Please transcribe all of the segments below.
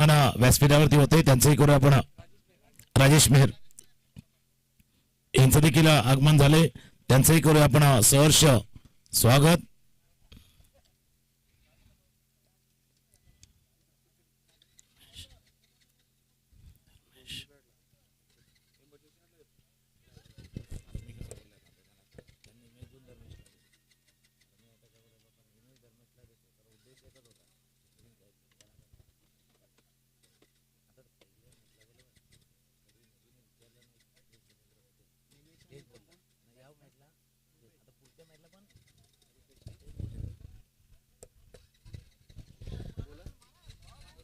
व्यासपीठावरती होते त्यांचंही करू आपण. राजेश मेहर यांचं देखील आगमन झाले, त्यांचंही करूया आपण सहर्ष स्वागत.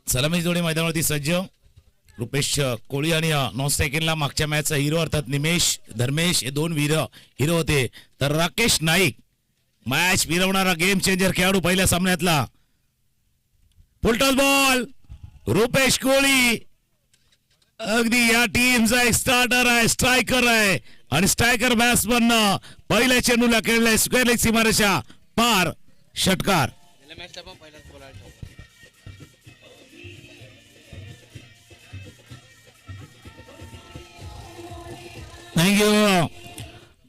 सलामी जोडी मैदानावरती सज्ज. रुपेश कोळी आणि नॉन सेकंडला मागच्या मॅचचा हिरो अर्थात निमेश धर्मेश हे दोन हिरो होते. तर राकेश नाईक मॅच फिरवणारा गेम चेंजर खेळाडू पहिल्या सामन्यातला. फुलटॉस बॉल रुपेश कोळी अगदी या टीमचा एक स्टार्टर आहे, स्ट्रायकर आहे आणि स्ट्रायकर बॅट्समन पहिल्या चेंडूला खेळलाय स्क्वेअर लेग सीमारेषा पार षटकार. थँक्यू.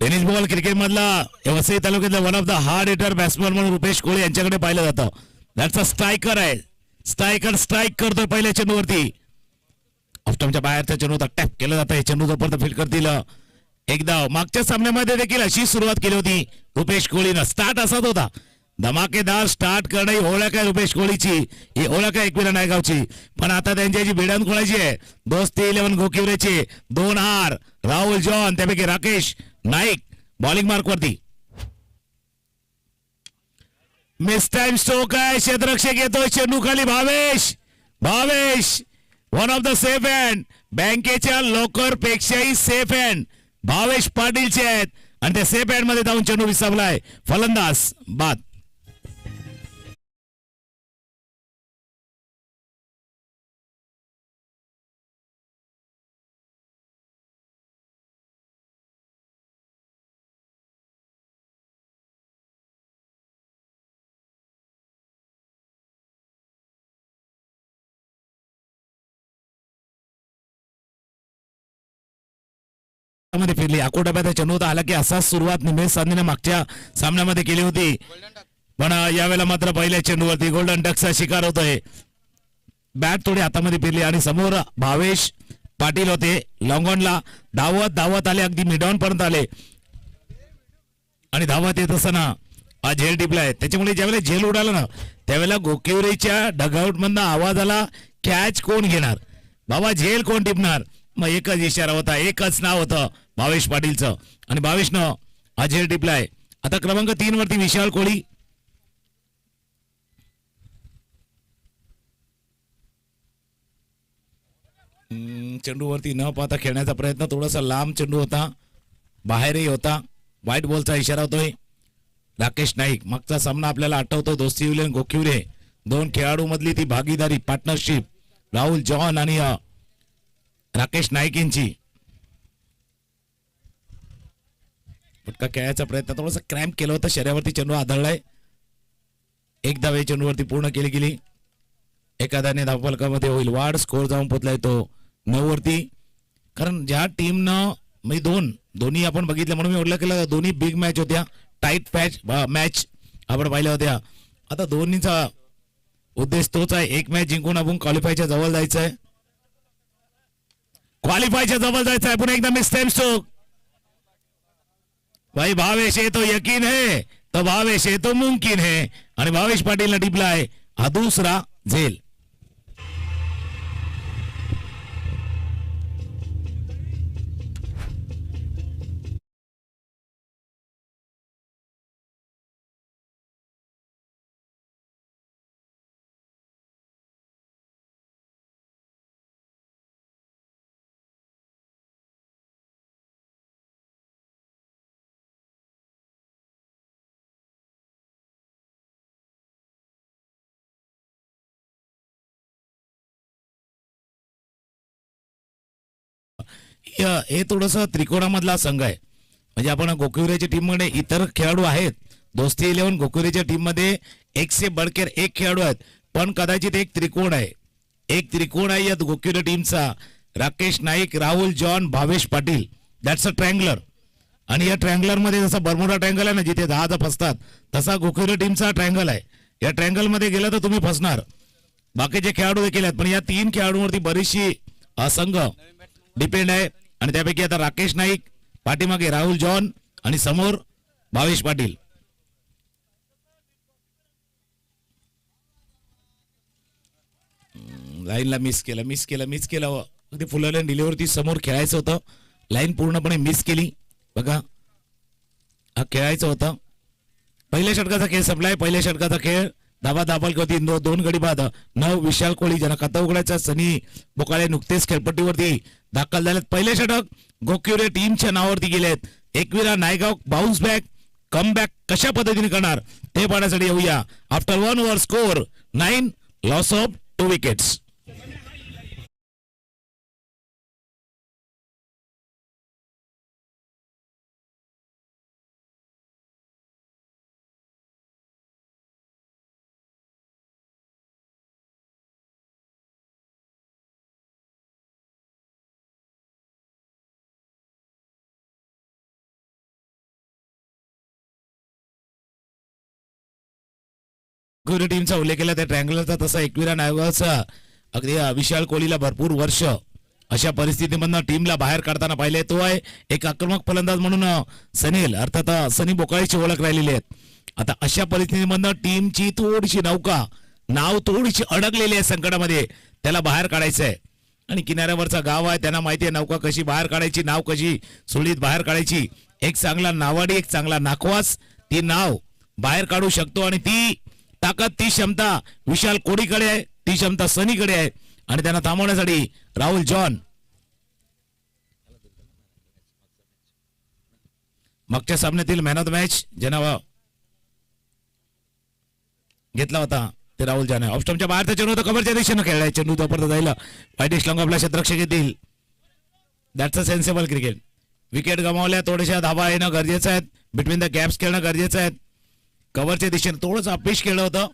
टेनिस बॉल क्रिकेट मधला वसई तालुक्यातला one of the hard hitter batsman म्हणून रुपेश कोळी यांच्याकडे पाहिलं जातं. दॅट्स अ स्ट्रायकर आहे. स्ट्रायकर स्ट्राईक करतोय पहिल्या चेंडूवरती. ऑफस्टमच्या बाहेरच्या चेंडूचा टॅप केलं जातं. हे चेंडू जोपर्यंत फील्ड करतील एकदा. मागच्या सामन्यामध्ये देखील अशी सुरुवात केली होती रुपेश कोळीनं. स्टार्ट असाच होता, धमाकेदार स्टार्ट करणं ही ओळख आहे रुपेश कोळीची, ही ओळख आहे एकविरा नायगावची. पण आता त्यांची भिडण कोणाची आहे? दोस्ती 11 गोकिवरेचे 2 हार. राहुल जॉन त्यापैकी राकेश नाईक बॉलिंग मार्क वरती. मिस टाइम स्ट्रोक आहे. क्षेत्ररक्षक येतोय चेंडू खाली. Bhavesh one of the safe hand. बँकेच्या लॉकर पेक्षाही सेफ हँड भावेश पाटीलचे आहेत आणि त्या सेफ हँड मध्ये जाऊन चेंडू विसावलाय. फलंदाज बाद. मध्ये फिरली अकोटाब्याचा चेंडू होता. आला की असाच सुरुवात निमेश साधनेने मागच्या सामन्यामध्ये केली होती, पण यावेळेला मात्र पहिल्या चेंडूवरती गोल्डन डकचा शिकार होतोय. बॅट थोडी हातामध्ये फिरली आणि समोर भावेश पाटील होते. लॉंगॉनला धावत आले, अगदी मिडॉन पर्यंत आले आणि धावत येत असताना झेल टिपलाय. त्याच्यामुळे ज्यावेळेला झेल उडाला ना त्यावेळेला गोकिवरेच्या डगआउट मधनं आवाज आला, कॅच कोण घेणार बाबा, झेल कोण टिपणार. मग एकच इशारा होता, एकच नाव होतं भावेश पाटीलचं आणि भावेशनं हा झेल टिपलाय. आता क्रमांक 3 वरती विशाल कोळी. चेंडूवरती न पाहता खेळण्याचा प्रयत्न, थोडासा लांब चेंडू होता, बाहेरही होता. व्हाईट बॉलचा इशारा होतोय. राकेश नाईक मागचा सामना आपल्याला आठवतो, दोस्ती 11 गोकिवरे 2 खेळाडू मधली ती भागीदारी पार्टनरशिप राहुल जॉन आणि राकेश नाईक यांची. फटका खेळायचा प्रयत्न, थोडासा क्रॅम्प केलं होतं, शरीरावरती चेंडू आदळलाय. एक धावे चेंडूवरती पूर्ण केली गेली. एखाद्याने धावफलकामध्ये होईल वाढ. स्कोर जाऊन पोचलाय तो 9 वरती. कारण ज्या टीमनं म्हणजे दोन्ही आपण बघितलं म्हणून मी उल्लेख केला, दोन्ही बिग मॅच होत्या, टाईट मॅच आपण पाहिल्या होत्या. आता दोन्हीचा उद्देश तोच आहे, एक मॅच जिंकून आपण क्वालिफायच्या जवळ जायचंय. पुन्हा एकदा मिस टाइम स्ट्रोक. भाई भावेश है तो यकीन है, तो भावेश है तो मुमकिन है आणि भावेश पाटील ने टिपलाय हा दुसरा झेल. हे थोडस त्रिकोणामधला संघ आहे. म्हणजे आपण गोकिवरेच्या टीम मध्ये इतर खेळाडू आहेत, दोस्ती 11 गोकिवरेच्या टीम मध्ये एक से बडकेर एक खेळाडू आहेत, पण कदाचित एक त्रिकोण आहे. एक त्रिकोण आहे या गोकिवली टीमचा. Rakesh Naik, Rahul John, Bhavesh Patil. That's a triangular. आणि या ट्रँगलर मध्ये जसा बर्मुडा ट्रँगल आहे ना जिथे 10 फसतात, तसा गोकिवली टीमचा ट्रँगल आहे. या ट्रँगल मध्ये गेलं तर तुम्ही फसणार. बाकीचे खेळाडू देखील आहेत, पण या 3 खेळाडूंवरती बरीचशी असंघ डिपेंड आहे. आणि त्यापैकी आता राकेश नाईक, पाठीमागे राहुल जॉन आणि समोर भावेश पाटील. लाईनला मिस केलं. अगदी फुलरला डिलिव्हरी समोर खेळायचं होतं, लाईन पूर्णपणे मिस केली. बघा, हा खेळायचं होतं. पहिल्या षटकाचा खेळ संपलाय. पहिल्या षटकाचा खेळ धाबा दाबलकवरती 2 गडी बाद. विशाल कोळी ज्यांना खाता उघडायचा, सनी बोकाळे नुकतेच खेळपट्टीवरती दाखल झालेत. पहिले षटक गोकिवली टीमच्या नावावरती गेलेत. Ekvira Naigaon bounce back, come back कशा पद्धतीने करणार ते पाहण्यासाठी येऊया. After 1 over score 9, loss of 2 wickets. Gokivali टीमचा उल्लेख केला त्या ट्रँगलरचा, तसा एकविरा नायगावचा अगदी विशाल कोहलीला भरपूर वर्ष अशा परिस्थितीमधनं टीमला बाहेर काढताना पाहिले. तो आहे एक आक्रमक फलंदाज म्हणून सनील, अर्थात सनी बोकाळीची ओळख राहिलेली आहे. आता अशा परिस्थितीमधनं टीमची थोडीशी नाव थोडीशी अडकलेली आहे संकटामध्ये, त्याला बाहेर काढायचं आहे. आणि किनाऱ्यावरचा गाव आहे, त्यांना माहिती आहे नौका कशी बाहेर काढायची, नाव कशी सुरळीत बाहेर काढायची. एक चांगला नावाडी, एक चांगला नाखवास ती नाव बाहेर काढू शकतो. आणि ती ताकद, ती क्षमता विशाल कोडीकडे आहे, ती क्षमता सनीकडे आहे. आणि त्यांना थांबवण्यासाठी राहुल जॉन, मागच्या सामन्यातील मॅन ऑफ द मॅच ज्यानं घेतला होता ते राहुल जॉन आहे. ऑफस्टॉपच्या बाहेर चेंडू होता, कव्हरच्या दिशेनं खेळलाय. चेंडू जोपर्यंत जाईल वाईट लॉंग आपला क्षेत्ररक्षक येतील. That's a sensible cricket. Wicket गमावल्या, थोड्याशा धाबा येणं गरजेचं आहे, बिटवीन द गॅप्स खेळणं गरजेचं आहे. कव्हरच्या दिशेने थोडंसं अपेश केलं होतं,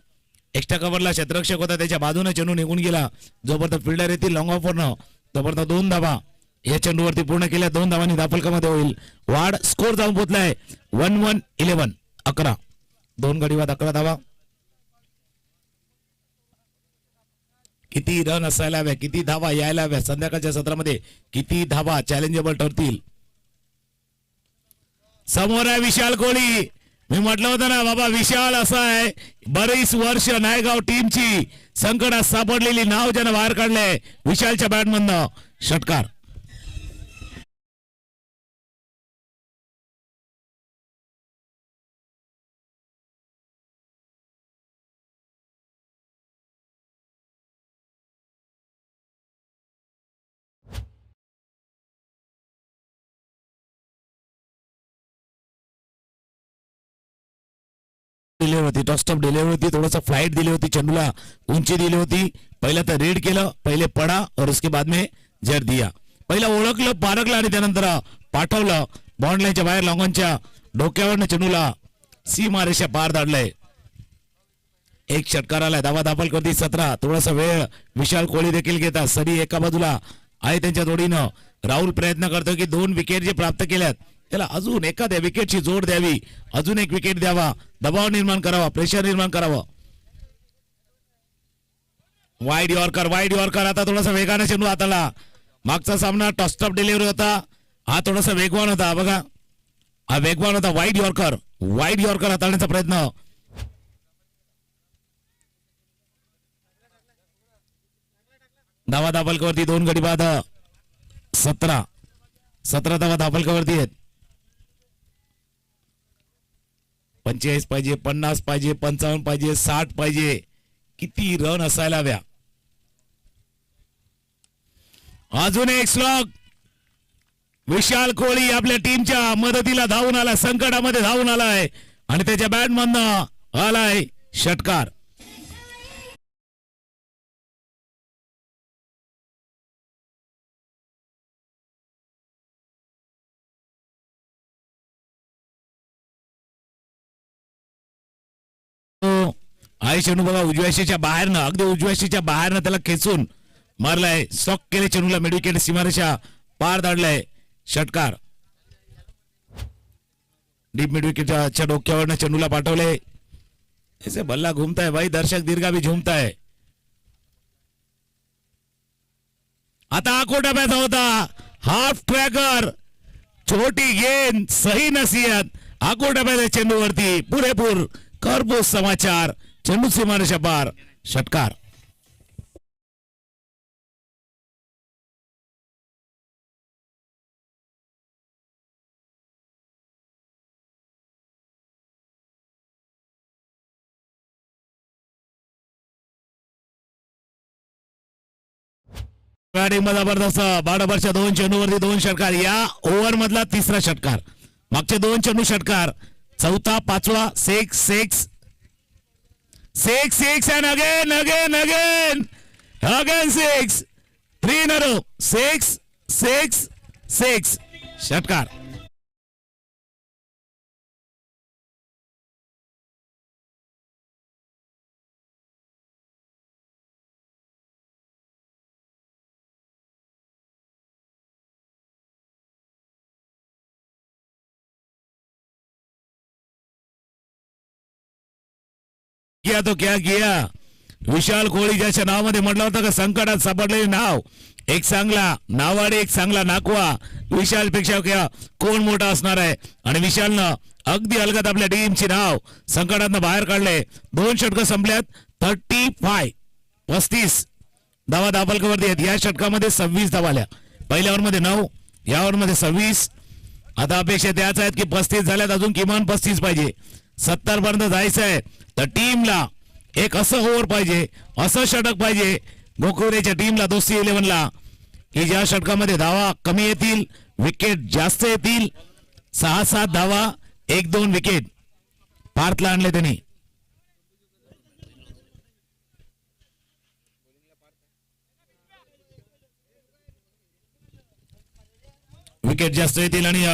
एक्स्ट्रा कव्हरला क्षेत्ररक्षक होता, त्याच्या बाजूने चेंडू निघून गेला. जोपर्यंत फिल्डर येतील लॉंग ऑफरनं तोपर्यंत 2 धाबा या चेंडूवरती पूर्ण केल्या. 2 धावांनी दाफलकामध्ये होईल वाढ. स्कोर जाऊन पोहोचलाय 1-1-11, 11. 2 गडी बाद, 11 धावा. किती रन असायला हव्या, किती धावा यायला हव्या संध्याकाळच्या सत्रामध्ये, किती धावा चॅलेंजेबल ठरतील. समोर आहे विशाल कोहली. मी म्हटलं होतं ना बाबा, विशाल असा आहे, बरीच वर्ष नायगाव टीमची संकटात सापडलेली नाव ज्यानं बाहेर काढलंय. विशालच्या बॅटमधनं षटकार. दिली होती, टॉस्टॉप दिली होती, थोडासा फ्लाइट दिली होती, चेंडूला उंची दिली होती. पहिला तर रीड केलं, पहिले पडा और उसके बाद में जर दिया. पहिला ओळखलं, पारखलं आणि त्यानंतर पाठवलं बॉन्ड लाईनच्या बाहेर. लॉंगॉनच्या डोक्यावरनं चेंडूला सीमारेषा पार धाडलंय. एक षटकार आलाय. धावा दाखल करते 17. थोडासा वेळ विशाल कोहली देखील घेतात. सरी एका बाजूला आहे त्यांच्या जोडीनं. राहुल प्रयत्न करतो की 2 विकेट जे प्राप्त केल्यात त्याला अजून एखाद्या विकेटची जोड द्यावी, अजून एक विकेट द्यावा, दबाव निर्माण करावा, प्रेशर निर्माण करावं. Wide yorker. आता थोडासा वेगाने चेंडू हाताला. मागचा सामना टॉस्टॉप डिलिव्हरी होता, हा थोडासा वेगवान होता. बघा, हा वेगवान होता. वाईड यॉर्कर हाताळण्याचा प्रयत्न. धावा दाफलकावरती 2 गडी बाद. 17 धावा दाफलकावरती आहेत. 45 पाहिजे, 50 पाहिजे, 55 पाहिजे, 60 पाहिजे. किती रन असायला हव्या. अजून एक स्ट्रोक. विशाल कोहली आपल्या टीमच्या मदतीला धावून आला, संकटामध्ये धावून आलाय आणि त्याच्या बॅटमधनं आलाय षटकार. आई चेंडू बघा उजव्याशीच्या बाहेरनं, अगदी उजव्याशीच्या बाहेरनं त्याला खेचून मारलाय, स्टॉक केले चेंडूला, मिड विकेट सीमारेषा पार धाडलाय षटकार. डीप मिड विकेटच्या डोक्यावरनं चेंडूला पाठवले. ऐसे बल्ला घूमता है भाई, दर्शक दीर्घा भी झूमता है. आता आकोटा पैदा होता, हाफ ट्रॅकर, छोटी गेंद, सही नसीहत, आकोटा पैदा चेंडूवरती पुरेपूर खरपूस समाचार, चेंडू सीमारेषा पार, षटकार. जबरदस्त 12 ओव्हरच्या 2 चेंडूवरती 2 षटकार. या ओव्हर मधला तिसरा षटकार. मागचे 2 चेंडू षटकार, चौथा पाचवा 6 and again 6, 3 in a row, 6 षटकार. किया तो क्या किया. विशाल कोहली ज्याच्या नावामध्ये म्हटलं होतं का संकटात सापडलेले नाव, एक चांगला नावाडे, एक चांगला नाकवा, विशाल पेक्षा कोण मोठा असणार आहे. आणि विशालनं अगदी अलगद आपल्या टीमची नाव संकटातनं बाहेर काढले. 2 षटकं संपल्यात. 35 धावा दापलकावरती आहेत. या षटकामध्ये 26 धावा आल्या. पहिल्या ओव्हरमध्ये 9, या ओव्हरमध्ये 26. आता अपेक्षा त्याच आहेत की 35 झाल्यात, अजून किमान 35 पाहिजे. 70 पर्यंत जायचं आहे. तर टीमला एक असं ओव्हर पाहिजे, असं षटक पाहिजे गोकुळेच्या टीमला, दोस्ती 11ला, की ज्या षटकामध्ये धावा कमी येतील, विकेट जास्त येतील. 6-7 धावा, 1-2 विकेट पार्थला आणले त्यांनी. विकेट जास्त येतील आणि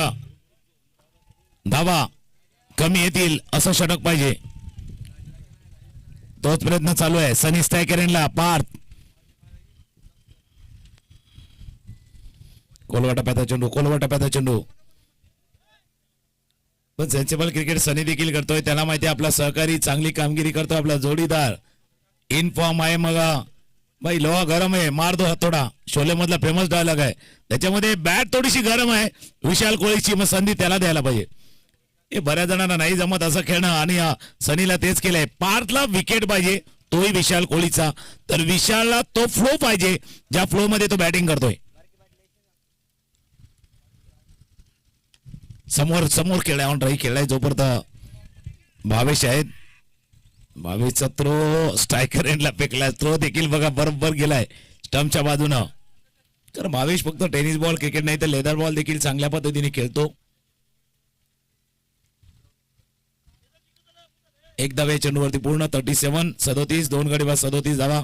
धावा कमी येतील असं षटक पाहिजे. तोच प्रयत्न चालू आहे. सनी स्टॅकरेनला पार्थ, कोलवाटा पैदा चेंडू. पण सेन्सिबल क्रिकेट सनी देखील करतोय. त्याला माहिती आहे आपला सहकारी चांगली कामगिरी करतोय, आपला जोडीदार इन फॉर्म आहे. मग भाई लोहा गरम आहे, मार दो हथोडा, शोले मधला फेमस डायलॉग आहे. त्याच्यामध्ये बॅट थोडीशी गरम आहे विशाल कोहलीची, मग संधी त्याला द्यायला पाहिजे. हे बऱ्याच जणांना नाही जमत असं खेळणं, आणि सनीला तेच केलंय. पार्थला विकेट पाहिजे, तोही विशाल कोहलीचा. तर विशालला तो फ्लो पाहिजे ज्या फ्लो मध्ये तो बॅटिंग करतोय. समोर खेळाय, ऑन ड्राईव्ह खेळाय जोपर्यंत भावेश आहेत. भावेशचा थ्रो स्ट्रायकर एंडला फेकलाय. थ्रो देखील बघा बरोबर गेलाय स्टंपच्या बाजूनं. तर भावेश फक्त टेनिस बॉल क्रिकेट नाही तर लेदर बॉल देखील चांगल्या पद्धतीने खेळतो. एक धावे चेंडूवरती पूर्ण. 37 2 गडी बाद 37 धावा.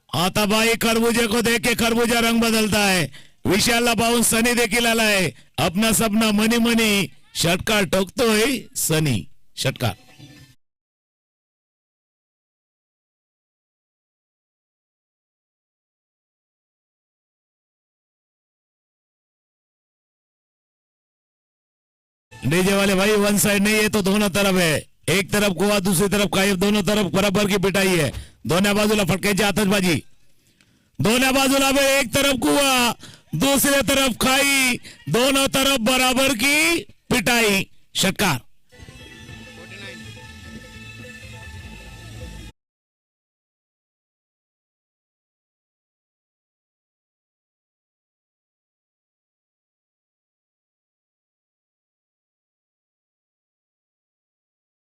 आता भाई खरबूजे को देख के खरबूजा रंग बदलता है. विशालला पाहून सनी देखील आलाय. अपना सपना मनी षटकार ठोकतोय सनी. षटकार. डीजे वाले भाई वन साइड नहीं है तो दोनों तरफ है. एक तरफ कुआ, दूसरी तरफ कायब, दोनों तरफ बराबर की पिटाई है. दोन्ही बाजूला फटक्याची आतषबाजी. दोन्ही बाजूला एक तरफ कुआ, दूसरी तरफ खाई, दोनों तरफ बराबर की पिटाई. षटकार.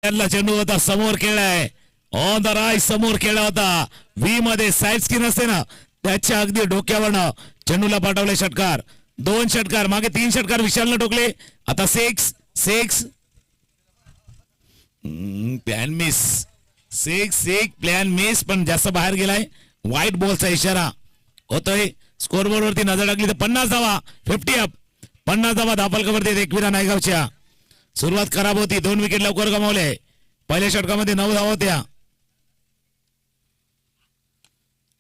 चेंडू होता, समोर खेळाय, ऑन द राईट समोर खेळला होता. व्ही मध्ये साईड स्किन असते ना, त्याच्या अगदी डोक्यावरनं चेंडूला पाठवले. षटकार. 2 षटकार, मागे 3 षटकार विशालनं टोकले. आता 6 प्लॅन मिस. 6 प्लॅन मिस, पण जास्त बाहेर गेलाय. व्हाईट बॉलचा इशारा होतोय. स्कोरबोर्ड वरती नजर टाकली तर 50 धावा, 50 अप. 50 धावा धापलकावरती एकविरा नायगावच्या. सुरुवात खराब होती, 2 विकेट लवकर गमावले. पहिल्या षटकामध्ये 9 धावा होत्या.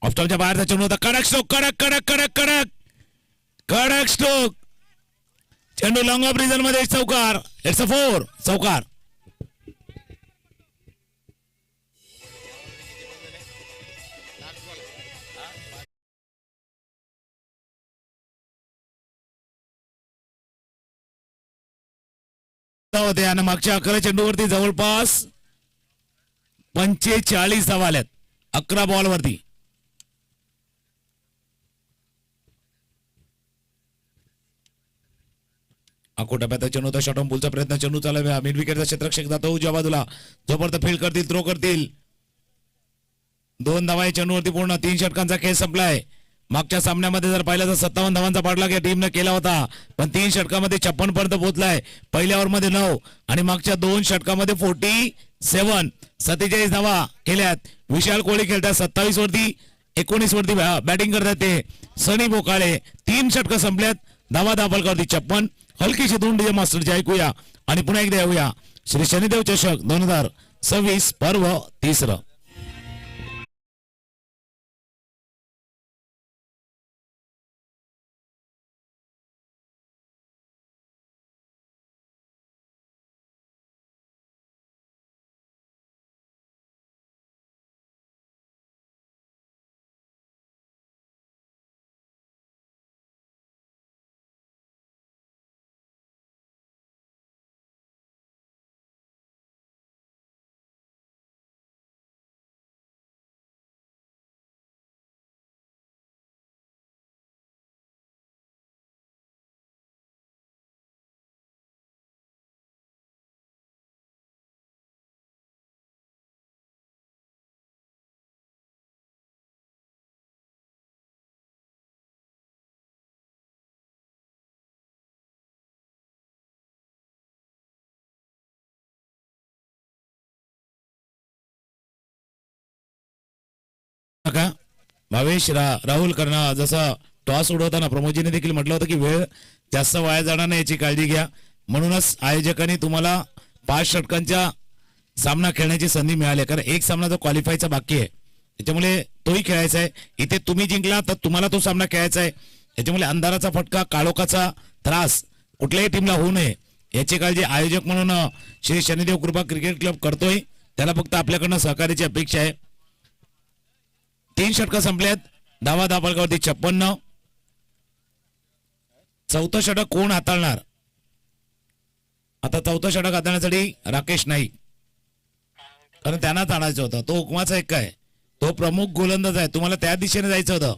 ऑफस्टॉपच्या बाहेरचा चेंडू होता. कडक स्ट्रोक, कडक कडक कडक कडक कडक स्ट्रोक. चेंडू लॉंग ऑफ रिझन मध्ये चौकार. इट्स अ 4 चौकार. होते आणि मागच्या 11 चेंडूवरती जवळपास 45 धावा आल्यात 11 बॉलवरती. अकोटाप्यात चेंडू होता. शॉर्ट ऑन पुलचा प्रयत्न. चेंडू चालू मिड विकेटचा क्षेत्ररक्षक जातो उजव्या बाजूला. जोपर्यंत फील्ड करतील थ्रो करतील. 2 धावा या चेंडूवरती पूर्ण. 3 षटकांचा खेळ संपलाय. मागच्या सामन्यामध्ये जर पाहिलं तर 57 धावांचा पाठलाग या टीमने केला होता, पण 3 षटकामध्ये 56 पर्यंत पोहोचलाय. पहिल्या ओव्हरमध्ये 9 आणि मागच्या 2 षटकामध्ये 47 47 धावा केल्यात. विशाल कोहली खेळतात 27 वरती, 19 वरती बॅटिंग करतात ते सनी बोकाळे. 3 षटकं संपल्यात. धावा दाखल 56. हलकीशी 2 डीजे मास्टरची ऐकूया आणि पुन्हा एकदा येऊया. श्री शनिदेव चषक 2026 पर्व 3. भावेश राहुल करणं जसं टॉस उडवताना प्रमोदजीने देखील म्हटलं होतं की वेळ जास्त वाया जाणार नाही याची काळजी घ्या. म्हणूनच आयोजकांनी तुम्हाला 5 षटकांच्या सामना खेळण्याची संधी मिळाली, कारण एक सामना जो क्वालिफायचा बाकी आहे त्याच्यामुळे तोही खेळायचा आहे. इथे तुम्ही जिंकला तर तुम्हाला तो सामना खेळायचा आहे. त्याच्यामुळे अंधाराचा फटका, काळोखाचा त्रास कुठल्याही टीमला होऊ नये याची काळजी आयोजक म्हणून श्री शनिदेव कृपा क्रिकेट क्लब करतोय. त्याला फक्त आपल्याकडनं सहकार्याची अपेक्षा आहे. 3 षटकं संपल्यात. धावा दाखल 56. चौथं षटक कोण हाताळणार? आता चौथं षटक हाताळण्यासाठी राकेश नाईक, कारण त्यांनाच आणायचं होतं. तो हुकमाचा एक काय, तो प्रमुख गोलंदाज आहे. तुम्हाला त्या दिशेने जायचं होतं.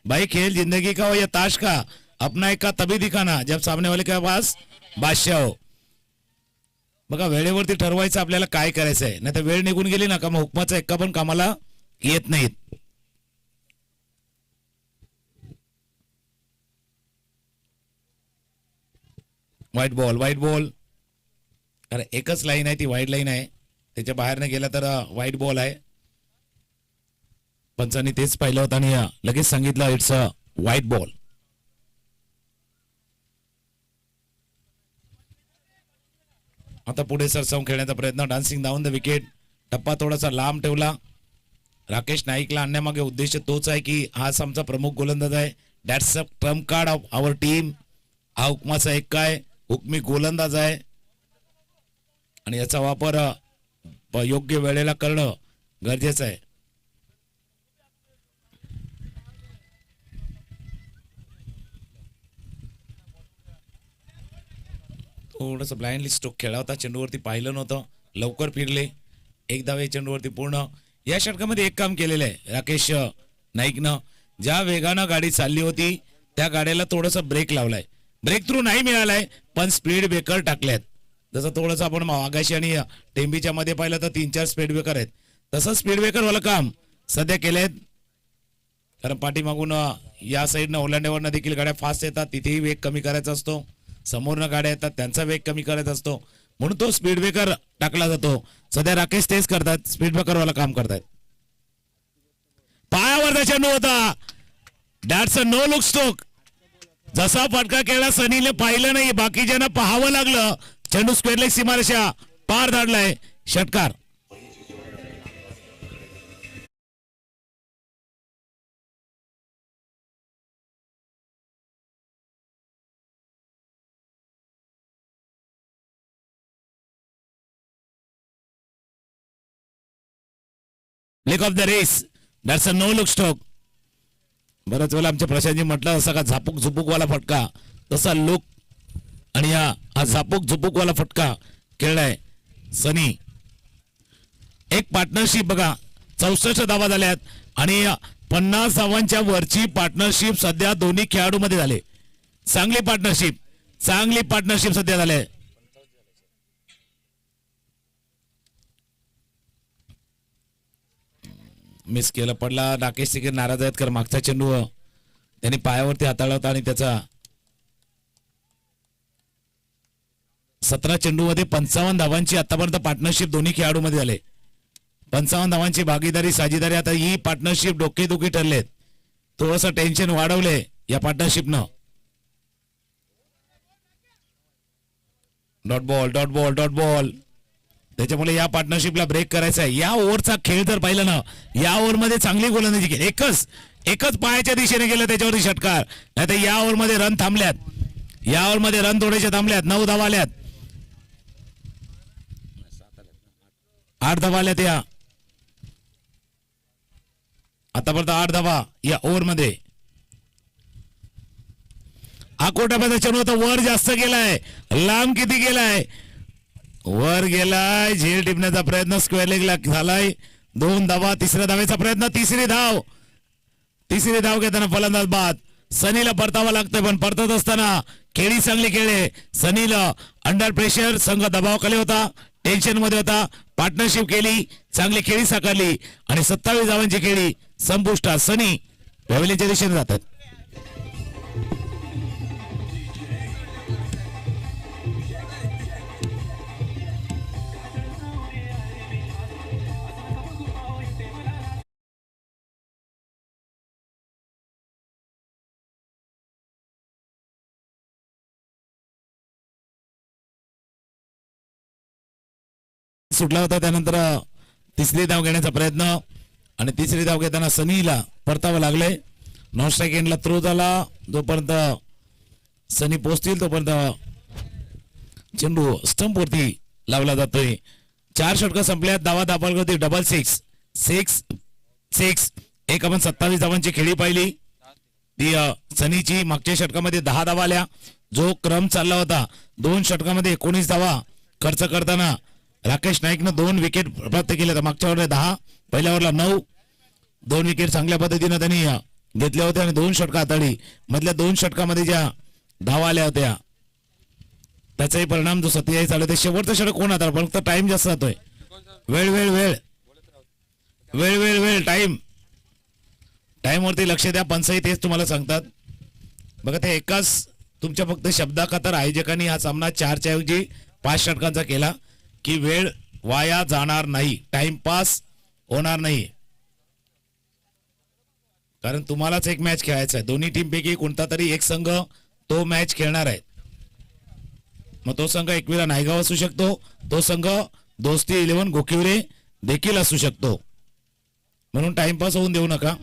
भाई खेल जिंदगी का हो या ताश का, अपना एक का तभी दिखाना जब सामने वाले के पास बादशाह हो. बघा वेळेवरती ठरवायचं आपल्याला काय करायचं आहे, नाही तर वेळ निघून गेली ना का मग हुकमाचा एक्का पण कामाला येत नाहीत. White ball. अरे एकच लाईन आहे, ती व्हाईट लाईन आहे. त्याच्या बाहेरने गेला तर व्हाईट बॉल आहे. पंचांनी तेच पाहिलं होतं आणि लगेच सांगितलं इट्स अ व्हाईट बॉल. आता पुढे सरसावून खेळण्याचा प्रयत्न. Dancing down the wicket. टप्पा थोडासा लांब ठेवला. राकेश नाईकला आणण्यामागे उद्देश तोच आहे की हाच आमचा प्रमुख गोलंदाज आहे. That's a trump card of our team. हा हुकमाचा एक काय हुकमी गोलंदाज आहे आणि याचा वापर योग्य वेळेला करणं गरजेचं आहे. थोडस ब्लाइंडली स्ट्रोक खेळला होता. चेंडूवरती पाहिलं नव्हतं, लवकर फिरले. एक धावे चेंडूवरती पूर्ण. या षटकामध्ये एक काम केलेलं आहे राकेश नाईकनं. ज्या वेगानं गाडी चालली होती त्या गाड्याला थोडस ब्रेक लावलाय. ब्रेक थ्रू नाही मिळालाय पण स्पीड ब्रेकर टाकल्यात. जसं थोडंसं आपण आगाशी आणि टेंबीच्या मध्ये पाहिलं तर 3-4 स्पीड ब्रेकर आहेत, तसं स्पीड ब्रेकर वाला काम सध्या केलंय. कारण पाठीमागून या साईडनं ओलांड्यावरनं देखील गाड्या फास्ट येतात, तिथेही वेग कमी करायचा असतो. समोरनं गाड्या येतात त्यांचा वेग कमी करायचा असतो, म्हणून तो स्पीड ब्रेकर टाकला जातो. सध्या राकेश तेच करतात, स्पीड ब्रेकर वाला काम करतात. पायावरचा चेंडू होता. That's a no look stroke. जसा फटका केला सनीने पाहिलं नाही, बाकीच्यांना पाहावं लागलं. चेंडू स्क्वेअर लेग सीमारेषा पार धाडलाय. षटकार. Break of the race. That's a no look stroke. बऱ्याच वेळेला आमच्या प्रशांतजी म्हटलं असं का झापूक झुपूकवाला फटका, तसा लुक आणि हा झापूक झुपूकवाला फटका खेळलाय सनी. एक पार्टनरशिप बघा, 64 धावा झाल्यात आणि 50 धावांच्या वरची पार्टनरशिप सध्या दोन्ही खेळाडूमध्ये झाले. चांगली पार्टनरशिप सध्या झाले. मिस केलं पडला. राकेश सिंगे नाराज आहेत कारण मागचा चेंडू त्यांनी पायावरती हाताळला होता आणि त्याचा 17 चेंडूमध्ये 55 धावांची आतापर्यंत पार्टनरशिप दोन्ही खेळाडूमध्ये झाले. 55 धावांची भागीदारी साझेदारी. आता ही पार्टनरशिप डोकेदुखी ठरलेत. थोडंसं टेन्शन वाढवले या पार्टनरशिपनं. Dot ball. त्याच्यामुळे या पार्टनरशिपला ब्रेक करायचा आहे. या ओव्हरचा खेळ जर पाहिला ना, या ओव्हरमध्ये चांगली गोलंदाजी केली. एकच पायाच्या दिशेने गेलं त्याच्यावरती षटकार. नाही तर या ओव्हरमध्ये रन थांबल्यात. या ओव्हरमध्ये रन थोडेसे थांबल्यात. 9 धावा आल्यात. 8 धावा आल्यात. या आतापर्यंत 8 धावा या ओव्हरमध्ये. आकोटामध्ये चेंडू होता, वर जास्त गेलाय. लांब किती गेलाय? वर गेलाय. झेल टिपण्याचा प्रयत्न स्क्वेअर लेगला झालाय. 2 धावा. तिसऱ्या धावेचा प्रयत्न. तिसरी धाव घेताना फलंदाज बाद. सनीला परतावा लागतोय, पण परतत असताना खेळी चांगली खेळले. सनीला अंडर प्रेशर, संघ दबावाखाली होता, टेन्शन मध्ये होता. पार्टनरशिप केली, चांगली खेळी साकारली आणि 27 धावांची खेळी संपुष्टात. सनी पॅव्हिलियनच्या दिशेने जातात. सुटला होता. त्यानंतर तिसरी धाव घेण्याचा प्रयत्न आणि तिसरी धाव घेताना सनीला परतावं लागले. नॉन स्ट्राईक एंडला थ्रो झाला. जोपर्यंत सनी पोहोचतील तोपर्यंत चेंडू स्टंप वरती लावला जातोय. 4 षटकं संपल्यात. धावा दाबाल होती. 6 एक आपण 27 धावांची खेळी पाहिली. ती सनीची मागच्या षटकामध्ये 10 धावा आल्या. जो क्रम चालला होता 2 षटकामध्ये 19 धावा खर्च करताना राकेश नाईकनं 2 विकेट प्राप्त केल्या. मागच्या ओव्हरला 10, पहिल्या ओव्हरला 9. 2 विकेट चांगल्या पद्धतीने त्यांनी घेतल्या होत्या आणि 2 षटकं हाताळली. मधल्या 2 षटकामध्ये ज्या धावा आल्या होत्या त्याचाही परिणाम जो 27 आला ते शेवटचं षटक कोण हाताळ. फक्त टाइम जास्त जातोय. वेळ टाइम वरती लक्ष द्या. पंचही तेच तुम्हाला सांगतात. बघा ते एकाच तुमच्या फक्त शब्दाखातर आयोजकांनी हा सामना 4च्या ऐवजी 5 षटकांचा केला की वेळ वाया जाणार नाही, टाइमपास होणार नाही. कारण तुम्हालाच एक मॅच खेळायचा आहे. दोन्ही टीम पैकी कोणता तरी एक संघ तो मॅच खेळणार आहे. मग तो संघ एकविरा नायगाव असू शकतो, तो संघ दोस्ती 11 गोकिवरे देखील असू शकतो. म्हणून टाइमपास होऊन देऊ नका.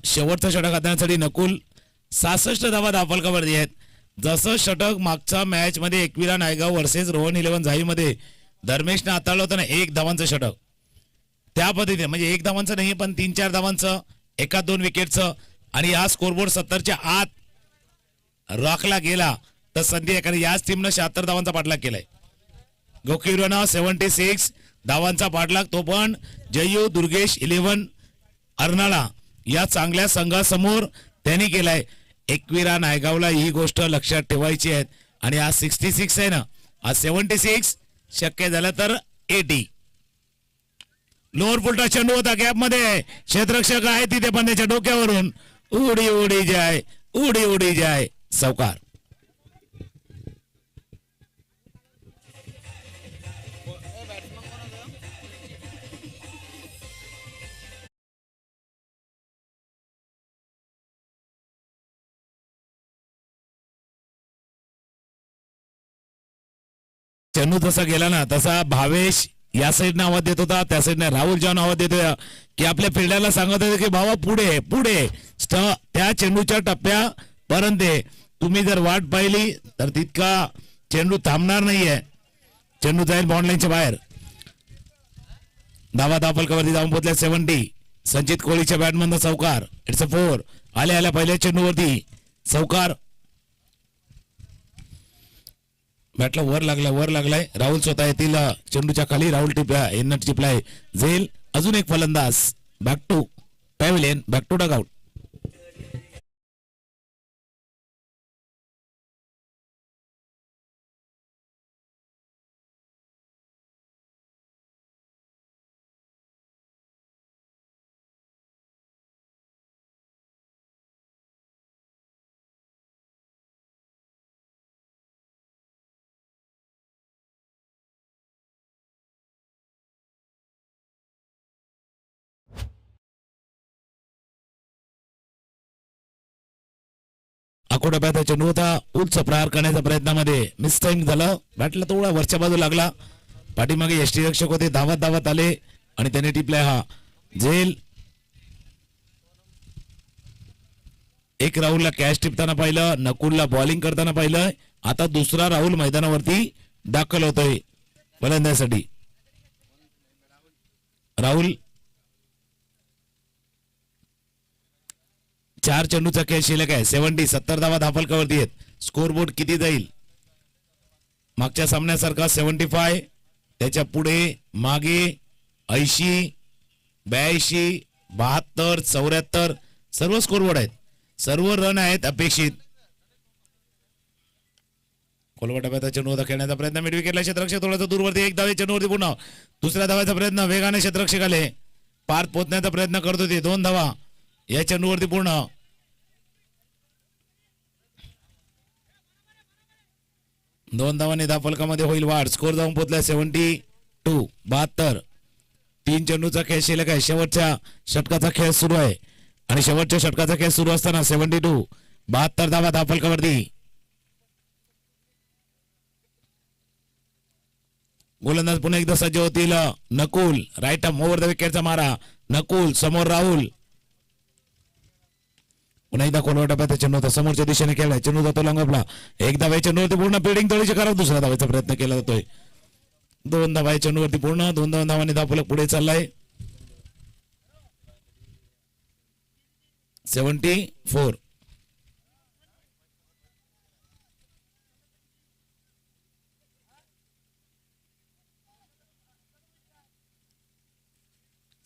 शेवटचं षटक हाताळण्यासाठी नकुल 66 धावा धावफलकावरती आहेत. जसं षटक मागच्या मॅच मध्ये एकविरा नायगाव वर्सेस रोहन 11 झाई मध्ये धर्मेशने हाताळलं होतं ना, 1 धावांचं षटक, त्या पद्धतीने म्हणजे 1 धावांचं नाही पण 3-4 धावांचं, 1-2 विकेटचं आणि हा स्कोरबोर्ड 70च्या आत राखला गेला तर संधी एखादी याच टीमनं 76 धावांचा पाठलाग केलाय. गोकिवरेनं 76 धावांचा पाठलाग, तो पण जयू दुर्गेश 11 अर्नाळा या चांगल्या संघासमोर त्यांनी केलाय. एकविरा नायगावला ही गोष्ट लक्षात ठेवायची आहे. आणि आज 66 आहे ना, आज 76 शक्य झालं तर 80. लोअर फुलटा चेंडू होता गॅप मध्ये, क्षेत्ररक्षक आहे तिथे पण त्याच्या डोक्यावरून उडी उडी जाय सावकार. चेंडू जसा गेला ना तसा भावेश या साईडने आवाज देत होता, त्या साईडने राहुल जॉन आवाज देतोय की आपल्या फिल्डरला सांगत होते की भावा पुढे पुढे त्या चेंडूच्या टप्प्यापर्यंत तुम्ही जर वाट पाहिली तर तितका चेंडू थांबणार नाहीये. चेंडू जाईल बॉन्डलाईनच्या बाहेर. धावा धावफलकावरती जाऊन पोहोचल्या 70. संचित कोहलीच्या बॅटमधनं चौकार. It's a 4. आल्या पहिल्या चेंडूवरती चौकार. बॅटला वर लागलाय. राहुल स्वतः येतील चेंडूच्या खाली. राहुल टिपलाय झेल. अजून एक फलंदाज. Back to pavilion. Back to dugout. आकोडा बॅटचा चेंडू होता. उच्च प्रहार करण्याच्या प्रयत्नामध्ये मिस टाइम झालं. बॅटला थोडा वरच्या बाजू लागला. पाठीमागे यष्टीरक्षक होते. धावत आले आणि त्याने टिपलाय हा झेल. एक राहुलला कॅच टिपताना पाहिलं. नकुलला बॉलिंग करताना पाहिलं. आता दुसरा राहुल मैदानावरती दाखल होतोय फलंदाजीसाठी. राहुल 4 चेंडूचा खेळ शिल्लक आहे. 70 धावा धावफलकावरती आहेत. स्कोर बोर्ड किती जाईल? मागच्या सामन्यासारखा 75. त्याच्या पुढे मागे 80, 82, 72, 74 सर्व स्कोर बोर्ड आहेत. सर्व रन आहेत अपेक्षित. कोलवा टप्प्याचा चेंडू होता. खेळण्याचा प्रयत्न मिड विकेटला क्षेत्ररक्षक थोडासा दूरवरती. एक धावे चेंडूवरती पुन्हा दुसऱ्या धावाचा प्रयत्न. वेगाने क्षेत्ररक्षक आले. पार पोहोचण्याचा प्रयत्न करत होते. 2 धावा या चेंडूवरती पूर्ण. दोन धावांनी धावफलकामध्ये होईल वाढ. स्कोर जाऊन पोहोचला 72. 72. 3 चेंडूचा खेळ शिल्लक आहे. शेवटच्या षटकाचा खेळ सुरू आहे आणि शेवटच्या षटकाचा खेळ सुरू असताना 72. 72 धावा धावफलकावरती. गोलंदाज पुन्हा एकदा सज्ज होतील. Nakul right arm over the विकेटचा मारा. नकुल समोर राहुल. पुन्हा एकदा कोलवा टप्प्यात चेंडू होता. समोरच्या दिशेने खेळलाय. चेंडू जातो लंगपला. एक धावा चेंडूवरती पूर्ण. फिल्डिंग तळीची करा. दुसऱ्या धावाचा प्रयत्न केला जातोय. 2 धावा चेंडूवरती पूर्ण. 2 धावांनी धावफलक पुढे चाललाय. 74.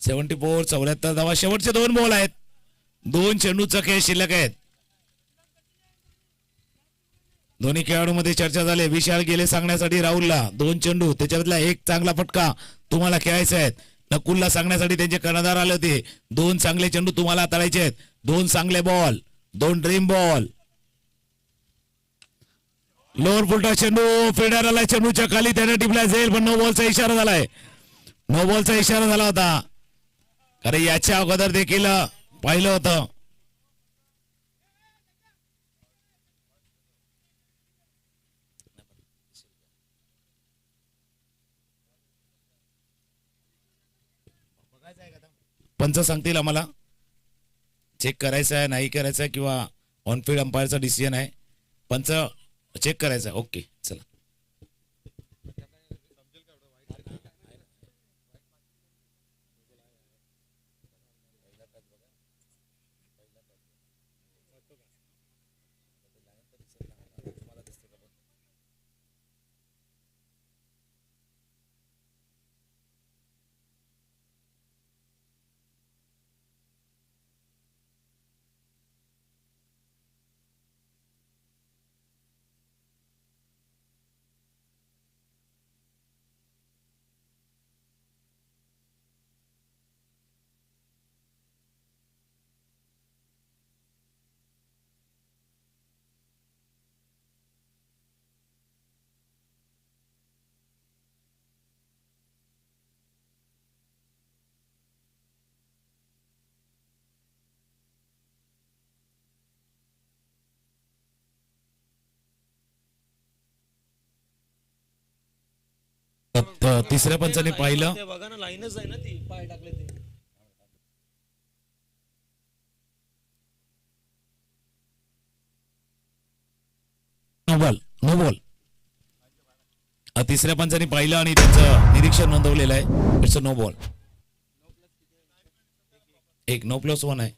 .74. 74 धावा. शेवटचे 2 बॉल आहेत. 2 चेंडूचा खेळ शिल्लक आहेत. दोन्ही खेळाडूंमध्ये चर्चा झाली. विशाल गेले सांगण्यासाठी राहुलला 2 चेंडू त्याच्यातला एक चांगला फटका तुम्हाला खेळायचा आहे. नकुलला सांगण्यासाठी त्यांचे कर्णधार आले होते 2 चांगले चेंडू तुम्हाला हाताळायचे आहेत. 2 चांगले बॉल. 2 dream ball. लोअर फुलटा चेंडू फिल्डर आला. चेंडूच्या खाली त्याने टिपला जाईल पण नो बॉलचा इशारा झालाय. नो बॉलचा इशारा झाला होता. कारण याच्या अगोदर देखील पाहिलं होतं. पंच सांगतील आम्हाला चेक करायचं आहे नाही करायचं आहे किंवा ऑनफिल्ड अंपायरचा डिसिजन आहे. पंच चेक करायचा आहे. ओके चला. तिसऱ्या पंचाने पाहिलं. बघा ना लाईनच आहे ना ती पाय टाकले ते. No ball. तिसऱ्या पंचांनी पाहिलं आणि त्यांचं निरीक्षण नोंदवलेलं आहे. It's a no ball. एक 9+1 आहे.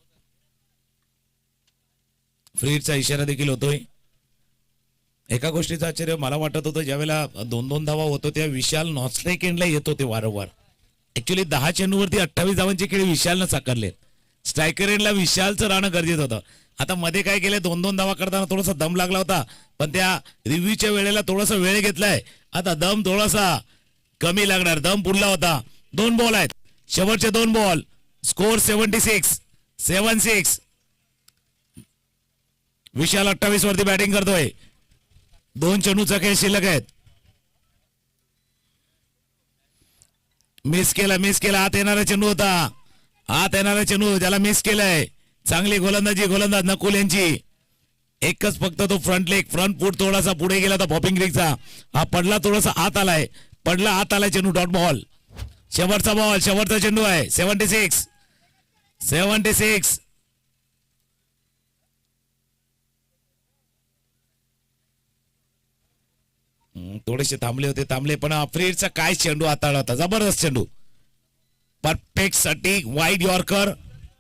फ्री हिटचा इशारा देखील होतोय. एका गोष्टीचं आश्चर्य मला वाटत होतं, ज्यावेळेला 2-2 धावा होतो त्या विशाल नॉस्ट्राईक एंडला येत होते वारंवार. ऍक्च्युली 10 चेंडूवरती 28 धावांची खेळी विशालनं साकारले. स्ट्रायकर एंडला विशालचं राहणं गरजेचं होतं. आता मध्ये काय केलंय, 2-2 धावा करताना थोडासा दम लागला होता, पण त्या रिव्ह्यूच्या वेळेला थोडासा वेळ घेतलाय. आता दम थोडासा कमी लागणार. दम पुरला होता. 2 बॉल आहेत, शेवटचे 2 बॉल. स्कोर 76. विशाल 28 वरती बॅटिंग करतोय. 2 चेंडूचा खेळ शिल्लक आहेत. मिस केला. आत येणारा चेंडू होता. ज्याला मिस केलाय. चांगली गोलंदाज नकुल यांची. एकच फक्त तो फ्रंट फूट थोडासा पुढे गेला होता पॉपिंग रिगचा. हा पडला, थोडासा आत आलाय. चेंडू डॉट बॉल. शेवटचा चेंडू आहे. 76. थोडेसे थांबले पण फ्रीडचा काय चेंडू हाताळला होता. जबरदस्त चेंडू. परफेक्ट साठी वाईड यॉर्कर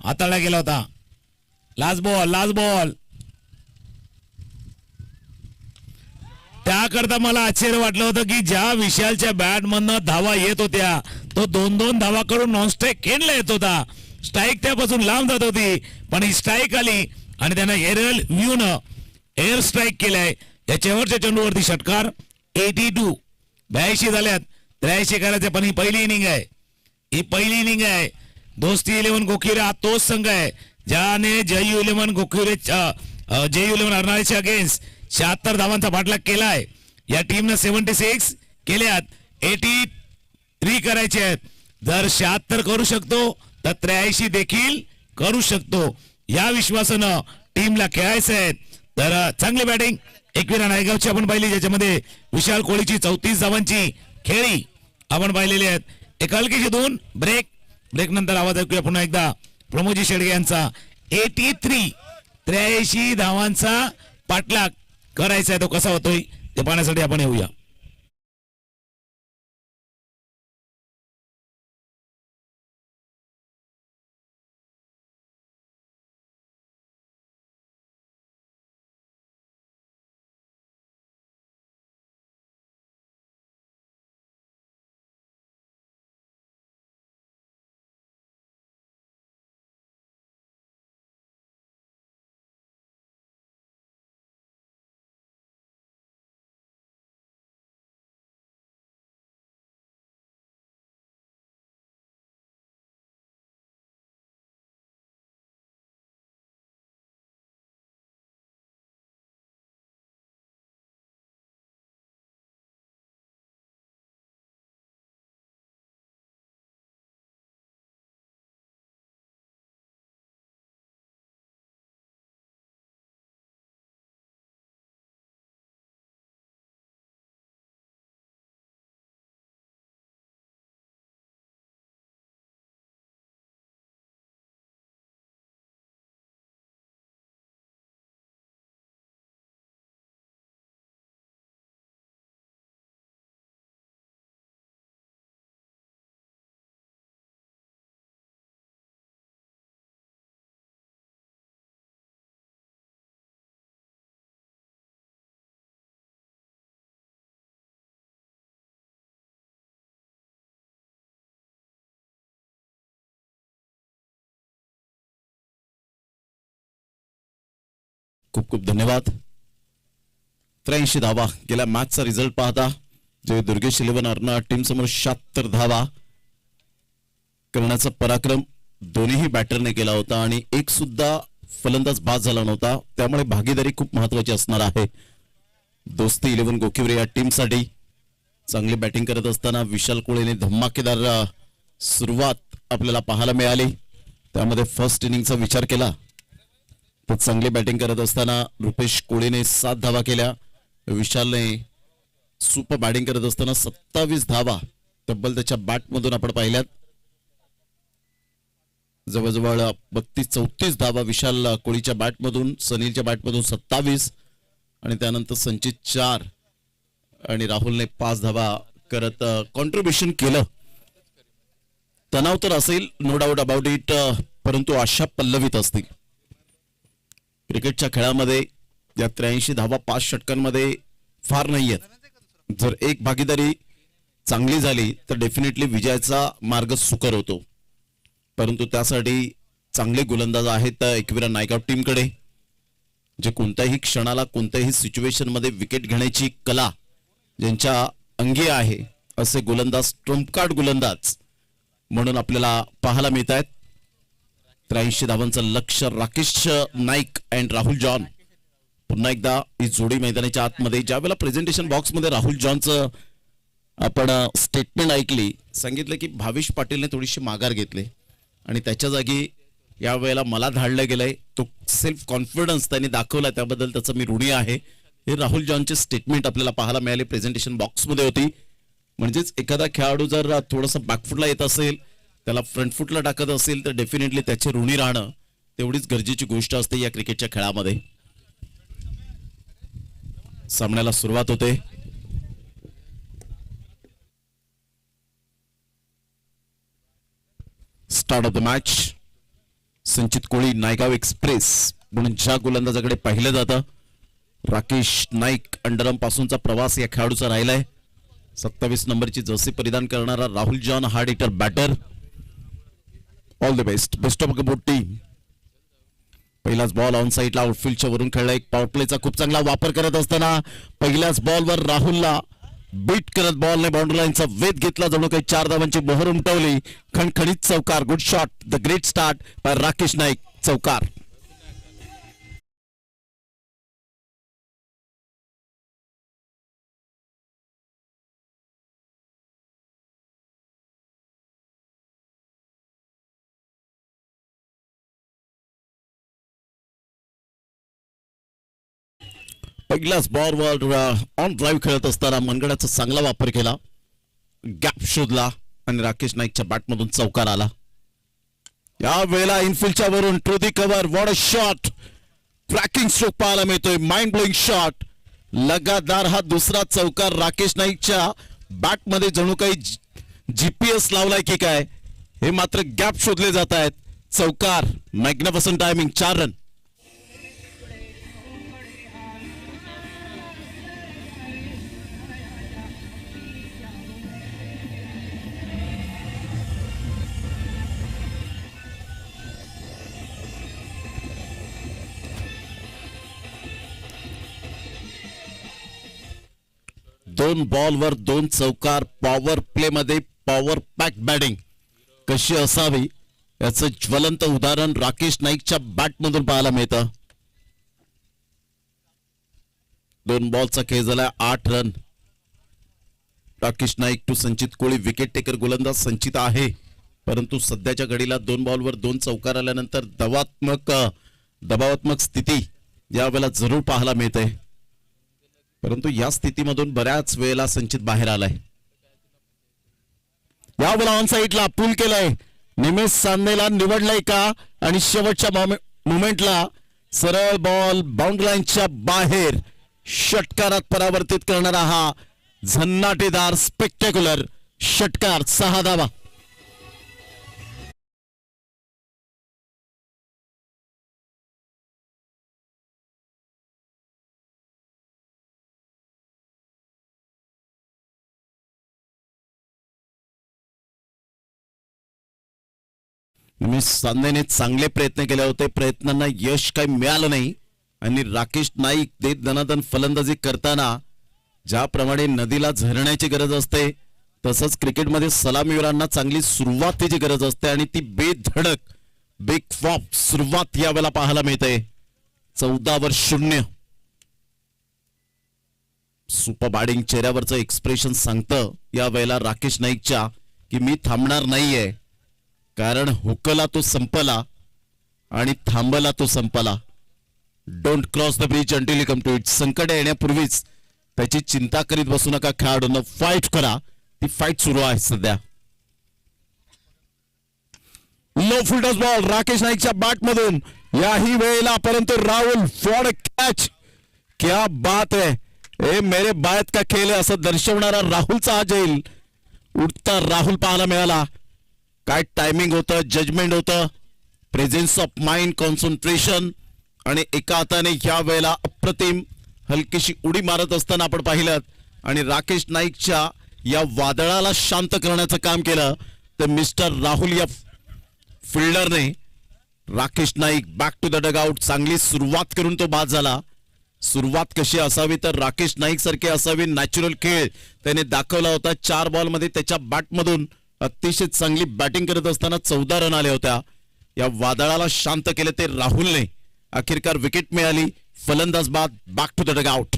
हाताळला गेला होता. Last ball. त्याकरता मला आश्चर्य वाटलं होतं की ज्या विशालच्या बॅट मधनं धावा येत होत्या, तो 2-2 धावा करून नॉनस्ट्राईक एंडला येत होता. स्ट्राईक त्यापासून लांब जात होती, पण ही स्ट्राईक आली आणि त्यानं एरल व्ह्यूनं एअर स्ट्राईक केलाय. या शेवटच्या चेंडूवरती षटकार. 82 झाल्यात. 83 करायचे, पण ही पहिली इनिंग आहे. दोस्ती 11 गोखिरे हा तोच संघ आहे ज्याने JU 11 अर्नाळेच्या अगेन्स्ट 76 धावांचा पाठलाग केलाय. या टीमनं 76 केल्यात. 83 करायचे आहेत. जर 76 करू शकतो तर 83 देखील करू शकतो. या विश्वासानं टीमला खेळायचं आहे. तर चांगली बॅटिंग एकविरा नायगावची आपण पाहिली, ज्याच्यामध्ये विशाल कोहलीची 34 धावांची खेळी आपण पाहिलेली आहेत. एक हलकीशी 2 ब्रेक नंतर आवाज ऐकूया पुन्हा एकदा प्रमोदजी शेडगे यांचा. 83 धावांचा पाठलाग करायचा आहे. तो कसा होतोय ते पाहण्यासाठी आपण येऊया. खूप खूप धन्यवाद. 83 धावा गेल्या मॅचचा रिझल्ट पाहता जे दुर्गेश 11 अर्ना टीम समोर 76 धावा करण्याचा पराक्रम दोन्ही बॅटरने केला होता आणि एक सुद्धा फलंदाज बाद झाला नव्हता. त्यामुळे भागीदारी खूप महत्वाची असणार आहे. दोस्ती 11 गोखिवरे या टीमसाठी चांगली बॅटिंग करत असताना विशाल कोळेने धमाकेदार सुरुवात आपल्याला पाहायला मिळाली. त्यामध्ये फर्स्ट इनिंगचा विचार केला तर चांगली बॅटिंग करत असताना रुपेश कोळेने 7 धावा केल्या. विशालने सुपर बॅटिंग करत असताना 27 धावा तब्बल त्याच्या बॅटमधून आपण पाहिल्यात. जवळजवळ 32-34 धावा विशाल कोळीच्या बॅटमधून, सनीलच्या बॅटमधून 27 आणि त्यानंतर संचित 4 आणि राहुलने 5 धावा करत कॉन्ट्रीब्युशन केलं. तणाव तर असेल, नो डाऊट अबाउट इट, परंतु आशा पल्लवित असतील. क्रिकेटच्या खेळामध्ये या 83 धावा 5 षटकांमध्ये फार नाहीयेत. जर एक भागीदारी चांगली झाली तर डेफिनेटली विजयाचा मार्ग सुकर होतो. परंतु त्यासाठी चांगले गोलंदाज आहेत एकविरा नायकआउट टीमकडे, जे कोणत्याही क्षणाला कोणत्याही सिच्युएशन मध्ये विकेट घेण्याची कला ज्यांच्या अंगी आहे, असे गोलंदाज, ट्रम्प कार्ड गोलंदाज म्हणून आपल्याला पाहायला मिळत आहेत. 83 धावांचं लक्ष्य. राकेश नाईक अँड राहुल जॉन पुन्हा एकदा ही जोडी मैदानाच्या आतमध्ये. ज्यावेळेला प्रेझेंटेशन बॉक्समध्ये राहुल जॉनचं आपण स्टेटमेंट ऐकली, सांगितलं की भावेश पाटीलने थोडीशी माघार घेतली आणि त्याच्या जागी यावेळेला मला धाडलं गेलंय. तो सेल्फ कॉन्फिडन्स त्यांनी दाखवला, त्याबद्दल त्याचं मी ऋणी आहे. हे राहुल जॉनचे स्टेटमेंट आपल्याला पाहायला मिळाले, प्रेझेंटेशन बॉक्समध्ये होती. म्हणजेच एखादा खेळाडू जर थोडासा बॅकफुटला येत असेल, त्याला फ्रंटफुटला टाकत असेल, तर डेफिनेटली त्याचे ऋणी राहणं तेवढीच गरजेची गोष्ट असते या क्रिकेटच्या खेळामध्ये. सामन्याला सुरुवात होते. Start of the match. संचित कोळी नायगाव एक्सप्रेस म्हणून ज्या गोलंदाजाकडे पाहिलं जातं, राकेश नाईक अंडरआर्म पासूनचा प्रवास या खेळाडूचा राहिलाय. 27 नंबरची जर्सी परिधान करणारा Rahul John hard hitter batter. All the best, best of both team. पहिलाच बॉल ऑन साईडला आउटफील्डच्या वरून खेळला. एक पॉवर प्लेचा खूप चांगला वापर करत असताना पहिल्याच बॉलवर राहुलला बीट करत बॉलने बाउंड्री लाईनचा वेध घेतला. जणू काही 4 धावांची मोहर उमटवली. खणखणीत चौकार. Good shot. The great start by Rakesh Naik. चौकार. पहिल्याच बॉलवर ऑन ड्राईव्ह खेळत असताना मनगडाचा चांगला वापर केला, गॅप शोधला आणि राकेश नाईकच्या बॅटमधून चौकार आला. या वेळेला इनफिल्डच्या वरून to the cover. What a shot. Cracking stroke पाहायला मिळतोय. Mind blowing shot. लगातार हा दुसरा चौकार राकेश नाईकच्या बॅटमध्ये. जणू काही जीपीएस लावलाय की काय, हे मात्र गॅप शोधले जात आहेत. चौकार. Magnificent timing. 4 रन. दोन बॉलवर 2 चौकार. पॉवर प्ले मध्ये पॉवर पॅक बॅटिंग कशी असावी याचं ज्वलंत उदाहरण राकेश नाईकच्या बॅटमधून पाहायला मिळतं. 2 बॉलचा खेळ झाला. 8 रन. राकेश नाईक टू संचित कोळी. विकेट टेकर गोलंदाज संचित आहे, परंतु सध्याच्या घडीला 2 बॉलवर 2 चौकार आल्यानंतर दबावात्मक स्थिती यावेळेला जरूर पाहायला मिळते. परंतु या स्थितीमधून बऱ्याच वेळेला संचित बाहेर आलाय. यावेळेला ऑन साईडला पूल केलाय. निमेश सांदेला निवडलाय का, आणि शेवटच्या मोमेंटला सरळ बॉल बाउंड्री लाईनच्या बाहेर षटकारात परावर्तित करणारा हा झन्नाटेदार स्पेक्टेक्युलर षटकार. 6 धावा. निमेश सांदेने चांगले प्रयत्न केले होते, प्रयत्नांना यश काही मिळालं नाही. आणि राकेश नाईक देत दनादन फलंदाजी करताना ज्याप्रमाणे नदीला झरण्याची गरज असते, तसंच क्रिकेटमध्ये सलामीवीरांना चांगली सुरुवातीची गरज असते, आणि ती बेधडक बिग फॉप सुरुवात यावेळेला पाहायला मिळते. 14-0. Super batting. चेहऱ्यावरचं एक्सप्रेशन सांगतं या वेळेला राकेश नाईकच्या की मी थांबणार नाहीये, कारण हुकला तो संपला आणि थांबला तो संपला. Don't cross the bridge until you come to it. संकट येण्यापूर्वीच त्याची चिंता करीत बसू नका. खेळाडूंना फाईट करा. ती फाईट सुरू आहे सध्या. लो फुलटॉस बॉल राकेश नाईकच्या बॅटमधून याही वेळेला, परंतु राहुल फॉर अ कॅच. क्या बात है, हे मेरे बायत का खेळ आहे असं दर्शवणारा राहुलचा हा जैल. उठता राहुल पाहायला मिळाला. काय टायमिंग होतं, जजमेंट होतं, प्रेझेन्स ऑफ माइंड, कॉन्सन्ट्रेशन. आणि एका हाताने ह्या वेळेला अप्रतिम हलकीशी उडी मारत असताना आपण पाहिलं. आणि राकेश नाईकच्या या वादळाला शांत करण्याचं काम केलं तर मिस्टर राहुल या फिल्डरने. Rakesh Naik back to the dugout. चांगली सुरुवात करून तो बाद झाला. सुरुवात कशी असावी तर राकेश नाईक सारखे असावी. नॅचरल खेळ त्याने दाखवला होता. 4 बॉलमध्ये त्याच्या बॅटमधून अतिशय चांगली बॅटिंग करत असताना 14 रन आले होत्या. या वादळाला शांत केले ते राहुलने. अखेरकार विकेट मिळाली. फलंदाज बाद. Back to the dugout.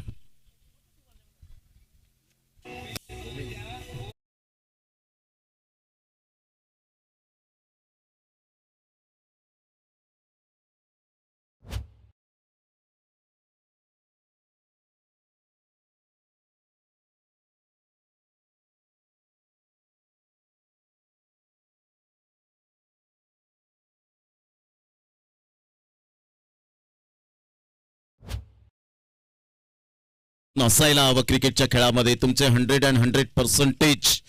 नसायला हवं क्रिकेटच्या खेळामध्ये. तुमचे 100%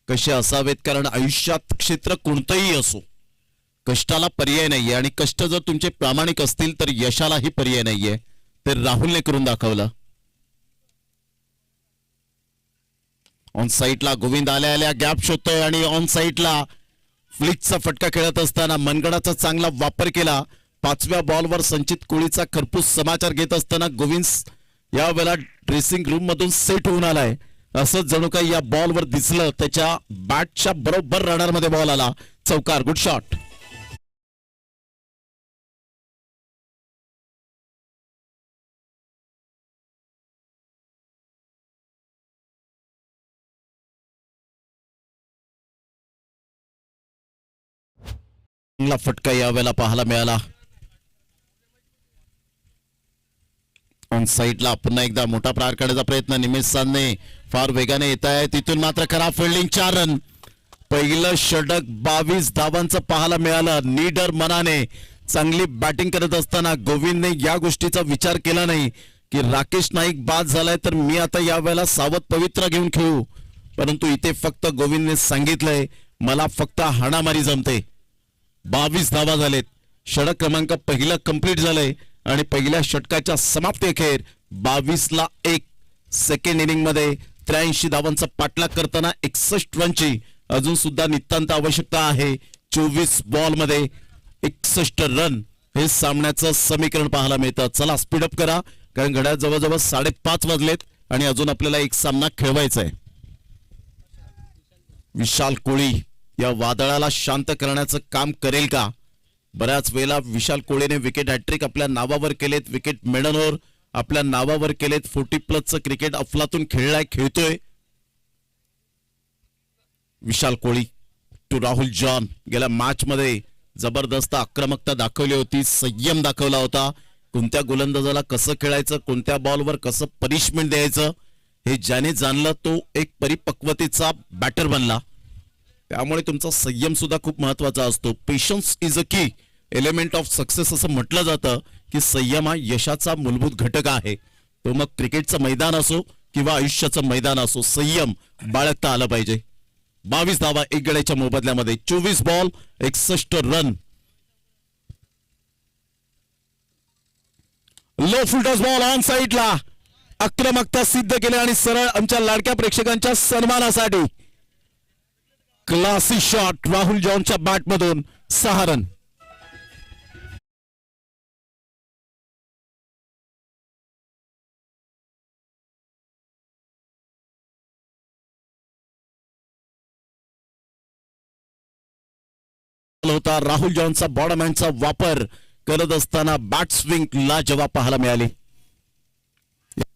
कसे असावेत, कारण आयुष्यात क्षेत्र कोणतंही असो कष्टाला पर्याय नाहीये. आणि कष्ट जर तुमचे प्रामाणिक असतील तर यशालाही पर्याय नाहीये. ते राहुलने करून दाखवलं. ऑन साईडला गोविंद आल्या आल्या गॅप शोधतोय आणि ऑन साईडला फ्लिकचा फटका खेळत असताना मनगडाचा चांगला वापर केला. 5व्या बॉलवर संचित कोळीचा खरपूस समाचार घेत असताना गोविंद या वेळेला ड्रेसिंग रूम मधून सेट होऊन आलाय. असंच जणू काही या बॉलवर दिसलं. त्याच्या बॅटच्या बरोबर रनर मध्ये बॉल आला. चौकार. Good shot. चांगला फटका यावेळेला पाहायला मिळाला. ऑन साईडला पुन्हा एकदा मोठा प्रहार करण्याचा प्रयत्न. निमेश साधने फार वेगाने येत आहे. तिथून मात्र खराब फिल्डिंग. 4 रन. पहिलं षटक 22 धावांचं पाहायला मिळालं. नीडर मनाने चांगली बॅटिंग करत असताना गोविंदने या गोष्टीचा विचार केला नाही की राकेश नाईक बाद झालाय तर मी आता यावेळेला सावध पवित्रा घेऊन खेळू. परंतु इथे फक्त गोविंदने सांगितलंय मला फक्त हाणामारी जमते. 22 धावा झालेत. षटक क्रमांक पहिलं कंप्लीट झालंय आणि पहिल्या षटकाच्या समाप्ती अखेर 22-1. सेकंड इनिंग मध्ये 83 धावांचा पाठलाग करताना 61 रनची अजून सुद्धा नितांत आवश्यकता आहे. 24 बॉल मध्ये 61 रन हे सामन्याचं समीकरण पाहायला मिळतं. चला स्पीडअप करा, कारण घड्याळ जवळजवळ 5:30 वाजलेत आणि अजून आपल्याला एक सामना खेळवायचा आहे. विशाल कोळी या वादळाला शांत करण्याचं काम करेल का? बऱ्याच वेळेला विशाल कोळीने विकेट हॅट्रिक आपल्या नावावर केलेत. विकेट मेडनवर आपल्या नावावर केलेत. 40+ क्रिकेट अफलातून खेळतोय विशाल कोळी. To Rahul John. गेल्या मॅच मध्ये जबरदस्त आक्रमकता दाखवली होती. संयम दाखवला होता. कोणत्या गोलंदाजाला कसं खेळायचं, कोणत्या बॉलवर कसं पनिशमेंट द्यायचं हे ज्याने जाणलं तो एक परिपक्वतेचा बॅटर बनला. त्यामुळे तुमचा संयम सुद्धा खूप महत्वाचा असतो. पेशन्स इज अ की एलिमेंट ऑफ सक्सेस असं म्हटलं जातं की संयम हा यशाचा मूलभूत घटक आहे. तो मग क्रिकेटचं मैदान असो किंवा आयुष्याचं मैदान असो, संयम बाळगता आलं पाहिजे. 22 धावा 1 गड्याच्या मोबदल्यामध्ये. 24 ball 61 run. Low full toss ball on साईडला. आक्रमकता सिद्ध केली आणि सरळ आमच्या लाडक्या प्रेक्षकांच्या सन्मानासाठी क्लासी शॉट राहुल जॉनच्या बॅटमधून. 6 रन. होता राहुल जॉनचा बॉडमॅनचा वापर करत असताना बॅट स्विंग ला जवाब पाहायला मिळाली.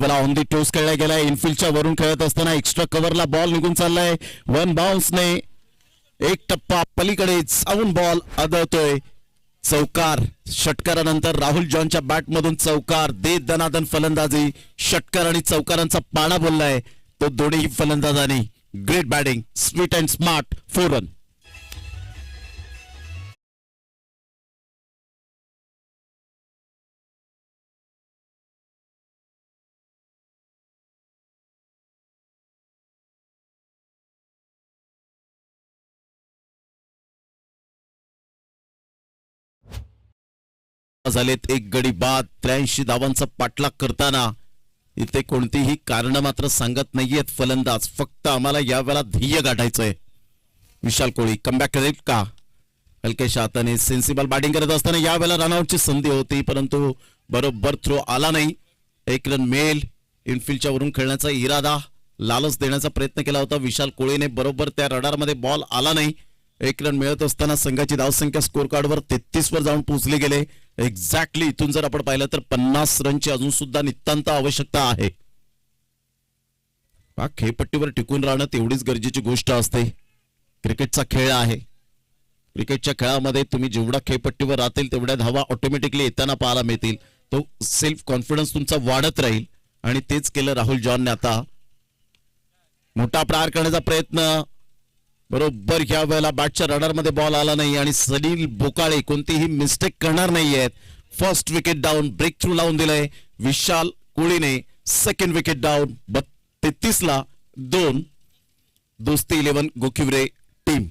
ऑन दी टोस खेळला गेलाय. इनफिल्डच्या वरून खेळत असताना एक्स्ट्रा कव्हरला बॉल निघून चाललाय. 1 बाउन्सने एक टप्पा पलीकडे जाऊन बॉल आदळतोय. चौकार. षटकारानंतर राहुल जॉनच्या बॅटमधून चौकार. दे दनादन फलंदाजी. षटकार आणि चौकारांचा पाळणा बोललाय तो दोन्ही फलंदाजांनी. Great batting. Sweet and smart. 4 run. झालेत, एक गडी बाद. 83 धावांचा पाठलाग करताना इथे कोणतीही कारण मात्र सांगत नाहीयेत फलंदाज. फक्त आम्हाला यावेळेला ध्येय गाठायचंय. विशाल कोळी कमबॅक करेल का? हलक्याशा हाताने सेन्सिबल बॅटिंग करत असताना यावेळेला रनआउटची संधी होती, परंतु बरोबर थ्रो आला नाही. एक रन मिळेल. इनफिल्डच्या वरून खेळण्याचा इरादा, लालच देण्याचा प्रयत्न केला होता विशाल कोळीने. बरोबर त्या रडारमध्ये बॉल आला नाही. एक रन मिळत असताना संघाची धावसंख्या स्कोर कार्डवर 33 वर जाऊन पोहोचली गेले. एक्झॅक्टली इथून जर आपण पाहिलं तर 50 रनची अजून सुद्धा नितांत आवश्यकता आहे. खेळपट्टीवर टिकून राहणं तेवढीच गरजेची गोष्ट असते. क्रिकेटचा खेळ आहे. क्रिकेटच्या खेळामध्ये तुम्ही जेवढा खेळपट्टीवर राहतील तेवढ्या धावा ऑटोमॅटिकली येताना पाहायला मिळतील. तो सेल्फ कॉन्फिडन्स तुमचा वाढत राहील आणि तेच केलं राहुल जॉनने. आता मोठा प्रहार करण्याचा प्रयत्न, बरोबर या वेळेला बॅटच्या रडारमध्ये बॉल आला नाही आणि सलील बोकाळे कोणतीही मिस्टेक करणार नाहीयेत. First wicket down, break through लावून दिलंय विशाल कोळीने. Second wicket down. 33ला 2. Dosti 11 Gokivare team.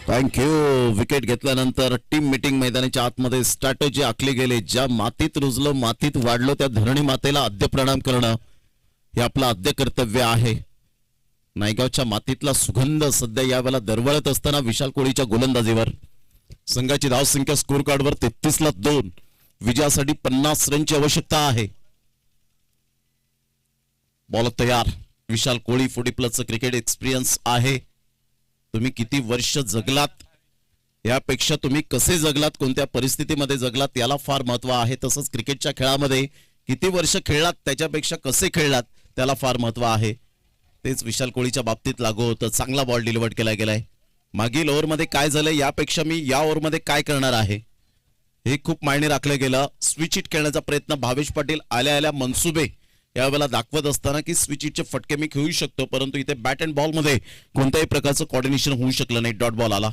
Thank you. Wicket घेतल्यानंतर टीम मीटिंग मैदानाच्या आतमध्ये स्ट्रॅटेजी आखली गेली. ज्या मातीत रुजलो, मातीत वाढलो, त्या धरणी मातेला आद्य प्रणाम करणं हे आपलं आद्य कर्तव्य आहे. नायगावच्या मातीतला सुगंध सध्या यावेळेला दरवळत असताना विशाल कोळीच्या गोलंदाजीवर संघाची धावसंख्या स्कोर कार्डवर 33ला 2. विजयासाठी 50 रनची आवश्यकता आहे. बॉल तयार. विशाल कोळी 40+ क्रिकेट एक्सपिरियन्स आहे. तुम्ही किती वर्ष जगलात यापेक्षा तुम्ही कसे जगलात, कोणत्या परिस्थितीमध्ये जगलात याला फार महत्व आहे. तसंच क्रिकेटच्या खेळामध्ये किती वर्ष खेळलात त्याच्यापेक्षा कसे खेळलात त्याला फार महत्व आहे. तेच विशाल कोळीच्या बाबतीत लागू होतं. चांगला बॉल डिलिव्हर केला गेलाय. मागील ओव्हरमध्ये काय झालं यापेक्षा मी या ओव्हरमध्ये काय करणार आहे हे खूप मायने राखलं गेलं. स्विच हिट खेळण्याचा प्रयत्न भावेश पाटील आल्या आल्या मनसुबे यावेळेला दाखवत असताना की स्विच हिटचे फटके मी खेळू शकतो, परंतु इथे बॅट अँड बॉल मध्ये कोणत्याही प्रकारचं कॉर्डिनेशन होऊ शकलं नाही. डॉट बॉल आला.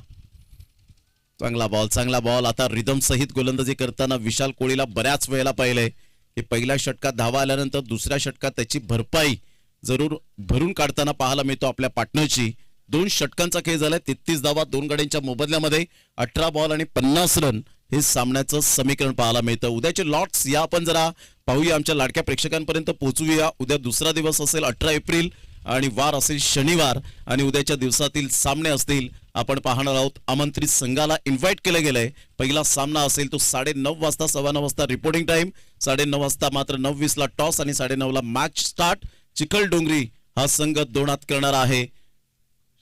चांगला बॉल, चांगला बॉल. आता रिदम सहित गोलंदाजी करताना विशाल कोळीला बऱ्याच वेळेला पाहिलंय की पहिल्या षटकात धावा आल्यानंतर दुसऱ्या षटकात त्याची भरपाई जरूर भरून काढताना पाहायला मिळतो आपल्या पार्टनरची. 2 षटकांचा खेळ झालाय. 33 धावा 2 गड्यांच्या मोबदल्यामध्ये 18 बॉल आणि 50 रन हे सामन्याचं समीकरण पाहायला मिळतं. उद्याचे लॉट्स या आपण जरा पाहूया, आमच्या लाडक्या प्रेक्षकांपर्यंत पोहोचूया. उद्या दुसरा दिवस असेल 18 एप्रिल आणि वार असेल शनिवार आणि उद्याच्या दिवसातील सामने असतील आपण पाहणार आहोत. आमंत्रित संघाला इन्व्हाइट केलं गेलंय. पहिला सामना असेल तो 9:30 वाजता, 9:15 वाजता रिपोर्टिंग टाइम, 9:30 वाजता मात्र 9:20 टॉस आणि 9:30 मॅच स्टार्ट. चिखलडोंगरी हा संघ 2 हात करणार आहे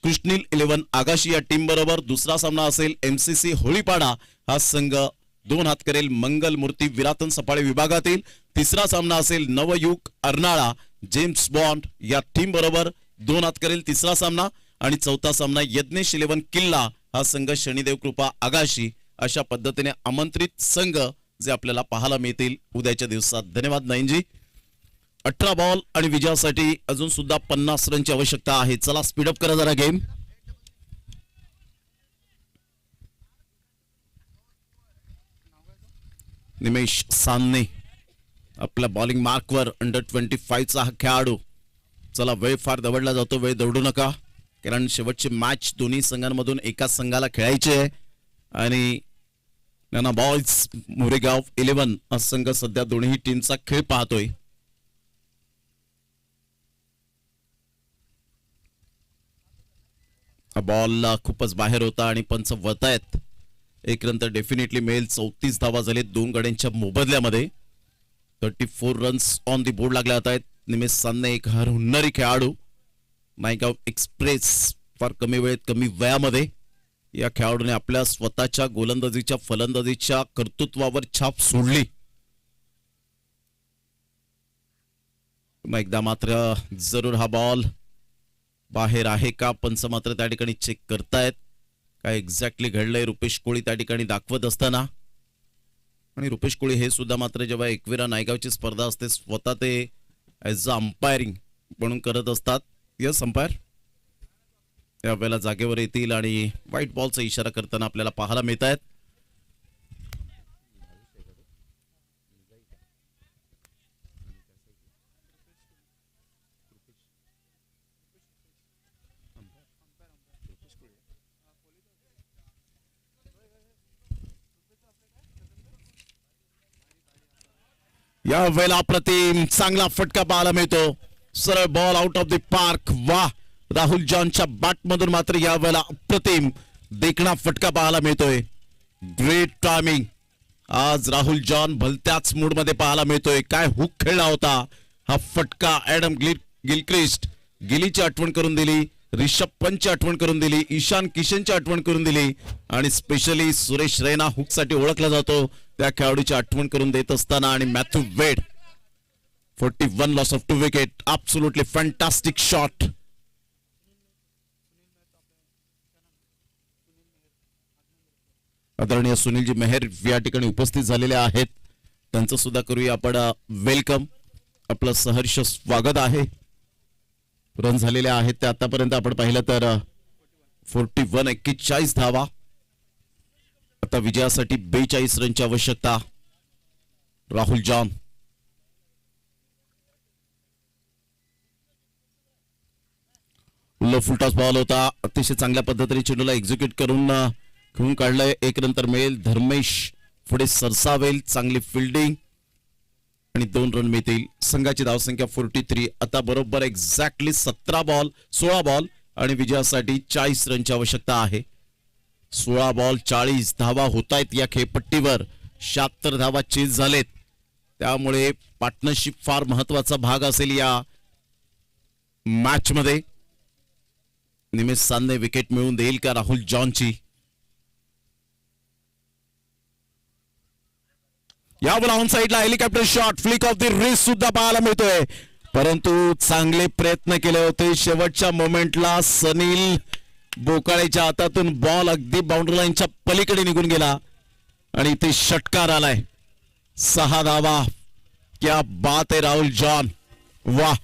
कृष्णिल 11 आगाशी या टीम बरोबर. दुसरा सामना असेल MCC होळीपाडा हा संघ 2 हात करेल मंगल मूर्ती विरातन सफाळे विभागातील. तिसरा सामना असेल नवयुग अर्नाळा जेम्स बॉन्ड या टीम बरोबर 2 हात करेल तिसरा सामना. आणि चौथा सामना यज्ञेश 11 किल्ला हा संघ शनिदेव कृपा आगाशी. अशा पद्धतीने आमंत्रित संघ जे आपल्याला पाहायला मिळतील उद्याच्या दिवसात. धन्यवाद नाईनजी. 18 बॉल आणि विजयासाठी अजून सुद्धा 50 रनची आवश्यकता आहे. चला स्पीडअप करा जरा गेम. निमेश सामने आपल्या बॉलिंग मार्कवर अंडर-25 हा खेळाडू. चला वेळ फार दवडला जातो, वेळ दवडू नका, कारण शेवटची मॅच दोन्ही संघांमधून एकाच संघाला खेळायची आहे. आणि नाना बॉयज मोरेगाव 11 हा संघ सध्या दोन्ही टीमचा खेळ पाहतोय. बॉल खूपच बाहेर होता आणि पंच वळतायत. 1 रन तर डेफिनेटली मिळेल. 34 धावा झाले 2 गड्यांच्या मोबदल्यामध्ये. 34 रन्स ऑन दी बोर्ड लागले आहेत. निमेश सामने एक हुन्नरी खेळाडू. नायगाव एक्सप्रेस फार कमी वेळेत कमी वयामध्ये या खेळाडूने आपल्या स्वतःच्या गोलंदाजीच्या फलंदाजीच्या कर्तृत्वावर छाप सोडली. एकदा मात्र जरूर हा बॉल बाहेर आहे का पंच मात्र त्या ठिकाणी चेक करतायत. काय एक्झॅक्टली घडलंय रुपेश कोळी त्या ठिकाणी दाखवत असताना. आणि रुपेश कोळी हे सुद्धा मात्र जेव्हा एकविरा नायगावची स्पर्धा असते स्वतः ते ॲज अ अंपायरिंग म्हणून करत असतात. यस अंपायर यावेळेला जागेवर येतील आणि व्हाईट बॉलचा इशारा करताना आपल्याला पाहायला मिळत आहेत. या वेळेला अप्रतिम चांगला फटका पाहायला मिळतो. सरळ ball out of the park. वा राहुल जॉनच्या बॅट मधून मात्र या वेळेला अप्रतिम देखणा फटका पाहायला मिळतोय. Great timing. आज राहुल जॉन भलत्याच मूड मध्ये पाहायला मिळतोय. काय हुक खेळला होता हा फटका. ऍडम गिलक्रिस्ट गिलीची आठवण करून दिली, रिषभ पंतची आठवण करून दिली, ईशान किशनची आठवण करून दिली आणि स्पेशली सुरेश रैना हुक साठी ओळखला जातो त्या खेळाडूची आठवण करून देत असताना. आणि मॅथ्यू वेड 41 loss of 2 wicket. Absolutely fantastic shot. आदरणीय सुनीलजी मेहर या ठिकाणी उपस्थित झालेले आहेत. त्यांचं सुद्धा करूया आपण वेलकम. आपलं सहर्ष स्वागत आहे. रन झालेले आहेत ते आतापर्यंत आपण पाहिलं तर 41 धावा. आता विजयासाठी 42 रनची आवश्यकता. राहुल जॉन फुलटॉस बॉल होता. अतिशय चांगल्या पद्धतीने चेंडूला एक्झिक्यूट करून खेळून काढलंय. एक नंतर मिळेल. धर्मेश पुढे सरसावेल. चांगली फिल्डिंग आणि 2 रन मिळतील. संघाची धावसंख्या 43. आता बरोबर एक्झॅक्टली 16 बॉल आणि विजयासाठी 40 रनची आवश्यकता आहे. 16 बॉल 40 धावा होत आहेत या खेळपट्टीवर. 76 धावा चेज झालेत. त्यामुळे पार्टनरशिप फार महत्वाचा भाग असेल या मॅच मध्ये. निमेश सानने विकेट मिळवून देईल का राहुल जॉनची. यावर ऑन साइडला helicopter shot flick of the wrist सुद्धा पाहायला मिळतोय. परंतु चांगले प्रयत्न केले होते शेवटच्या मोमेंटला. सनील बोकाळेच्या हातातून बॉल अगदी बाउंड्री लाईनच्या पलीकडे निघून गेला आणि इथे षटकार आलाय. 6 धावा. क्या बात आहे राहुल जॉन. वाह.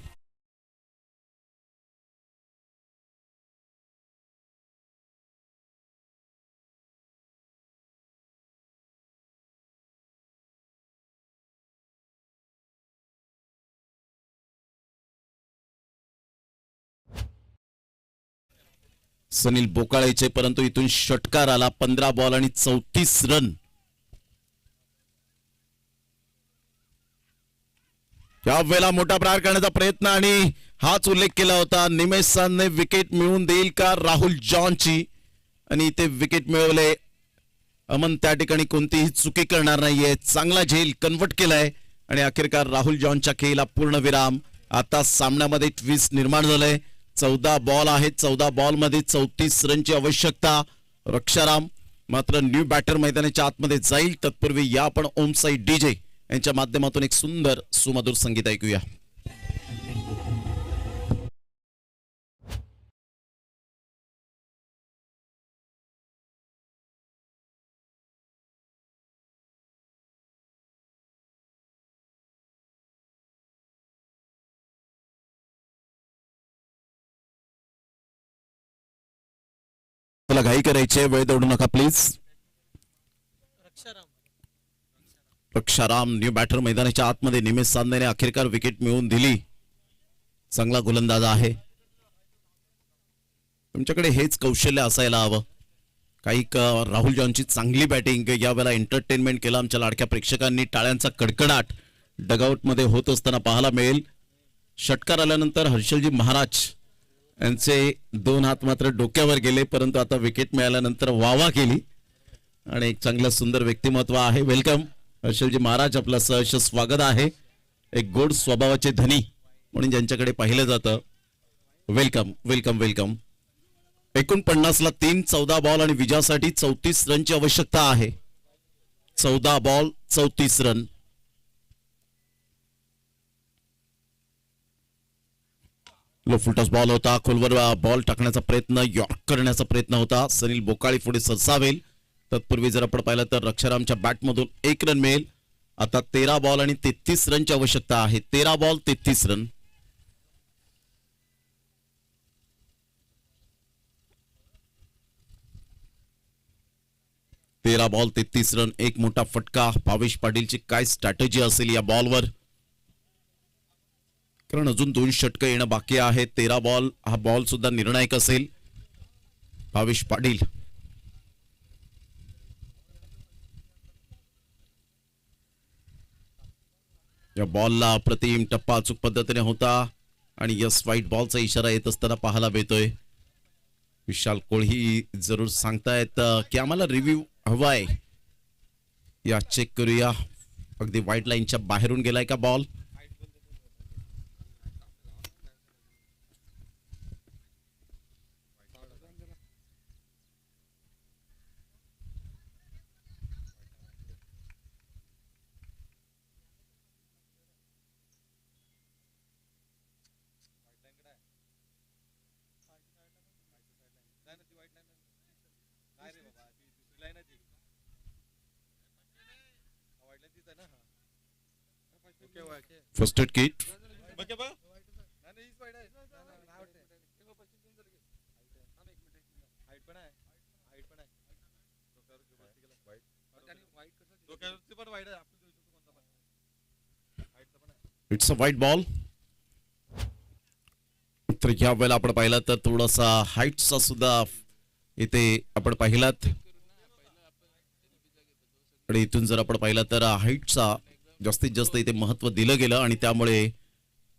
सनील बोकाळेचे परंतु इथून षटकार आला. 15 बॉल आणि 34 रन. या वेळेला मोठा प्रहार करण्याचा प्रयत्न आणि हाच उल्लेख केला होता. निमेश सानने विकेट मिळवून देईल का राहुल जॉनची. आणि इथे विकेट मिळवले. अमन त्या ठिकाणी कोणतीही चुकी करणार नाहीये. चांगला झेल कन्वर्ट केलाय आणि अखेरकार राहुल जॉनच्या खेळीला पूर्ण विराम. आता सामन्यामध्ये ट्विस्ट निर्माण झालंय. 14 बॉल आहेत. 14 बॉल मध्ये 34 रनची आवश्यकता. रक्षाराम मात्र न्यू बॅटर मैदानाच्या आतमध्ये जाईल. तत्पूर्वी या आपण ओम साई डीजे यांच्या माध्यमातून एक सुंदर सुमधुर संगीत ऐकूया. तुला घाई करायची वेळ दौडू नका प्लीज. रक्षाराम न्यू बॅटर मैदानाच्या आतमध्ये. निमेश सानने अखेरकार विकेट मिळवून दिली. चांगला गोलंदाज आहे. तुमच्याकडे हेच कौशल्य असायला हवं. काही राहुल जॉनची चांगली बॅटिंग यावेळेला एंटरटेनमेंट केलं आमच्या लाडक्या प्रेक्षकांनी. टाळ्यांचा कडकडाट डगआउट मध्ये होत असताना पाहायला मिळेल. षटकार आल्यानंतर हर्षलजी महाराज यांचे 2 हात मात्र डोक्यावर गेले. परंतु आता विकेट मिळाल्यानंतर वावा केली आणि एक चांगलं सुंदर व्यक्तिमत्व आहे. वेलकम हर्षलजी महाराज. आपलं सहर्ष स्वागत आहे. एक गोड स्वभावाचे धनी म्हणून ज्यांच्याकडे पाहिलं जातं. Welcome welcome welcome. 49ला 3. 14 बॉल आणि विजयासाठी 34 रनची आवश्यकता आहे. 14 ball 34 run. Low full toss ball होता, खोलवर बॉल टाकण्याचा प्रयत्न, यॉर्क करण्याचा प्रयत्न होता. सनील बोकाळी पुढे सरसावेल. तत्पूर्वी जर आपण पाहिलं तर रक्षारामच्या बॅटमधून 1 रन मिळेल. आता 13 बॉल आणि 33 रनची आवश्यकता आहे. 13 बॉल 33 रन. Ball 33 run. एक मोठा फटका. भावेश पाटीलची काय स्ट्रॅटेजी असेल या बॉलवर, कारण अजून 2 षटकं येणं बाकी आहे. 13 बॉल हा बॉल सुद्धा निर्णायक असेल. भावेश पाटील या बॉलला अप्रतिम टप्पा अचूक पद्धतीने होता आणि यस व्हाईट बॉलचा इशारा येत असताना पाहायला मिळतोय. विशाल कोळी जरूर सांगतायत की आम्हाला रिव्ह्यू हवाय. या चेक करूया. अगदी व्हाईट लाईनच्या बाहेरून गेलाय का ball. First aid kit. It's a white ball. तर या वेळेला आपण पाहिलं तर थोडासा हाईटचा सुद्धा इथे आपण पाहिलात आणि इथून जर आपण पाहिलं तर हाईटचा जास्तीत जास्त इथे महत्व दिलं गेलं आणि त्यामुळे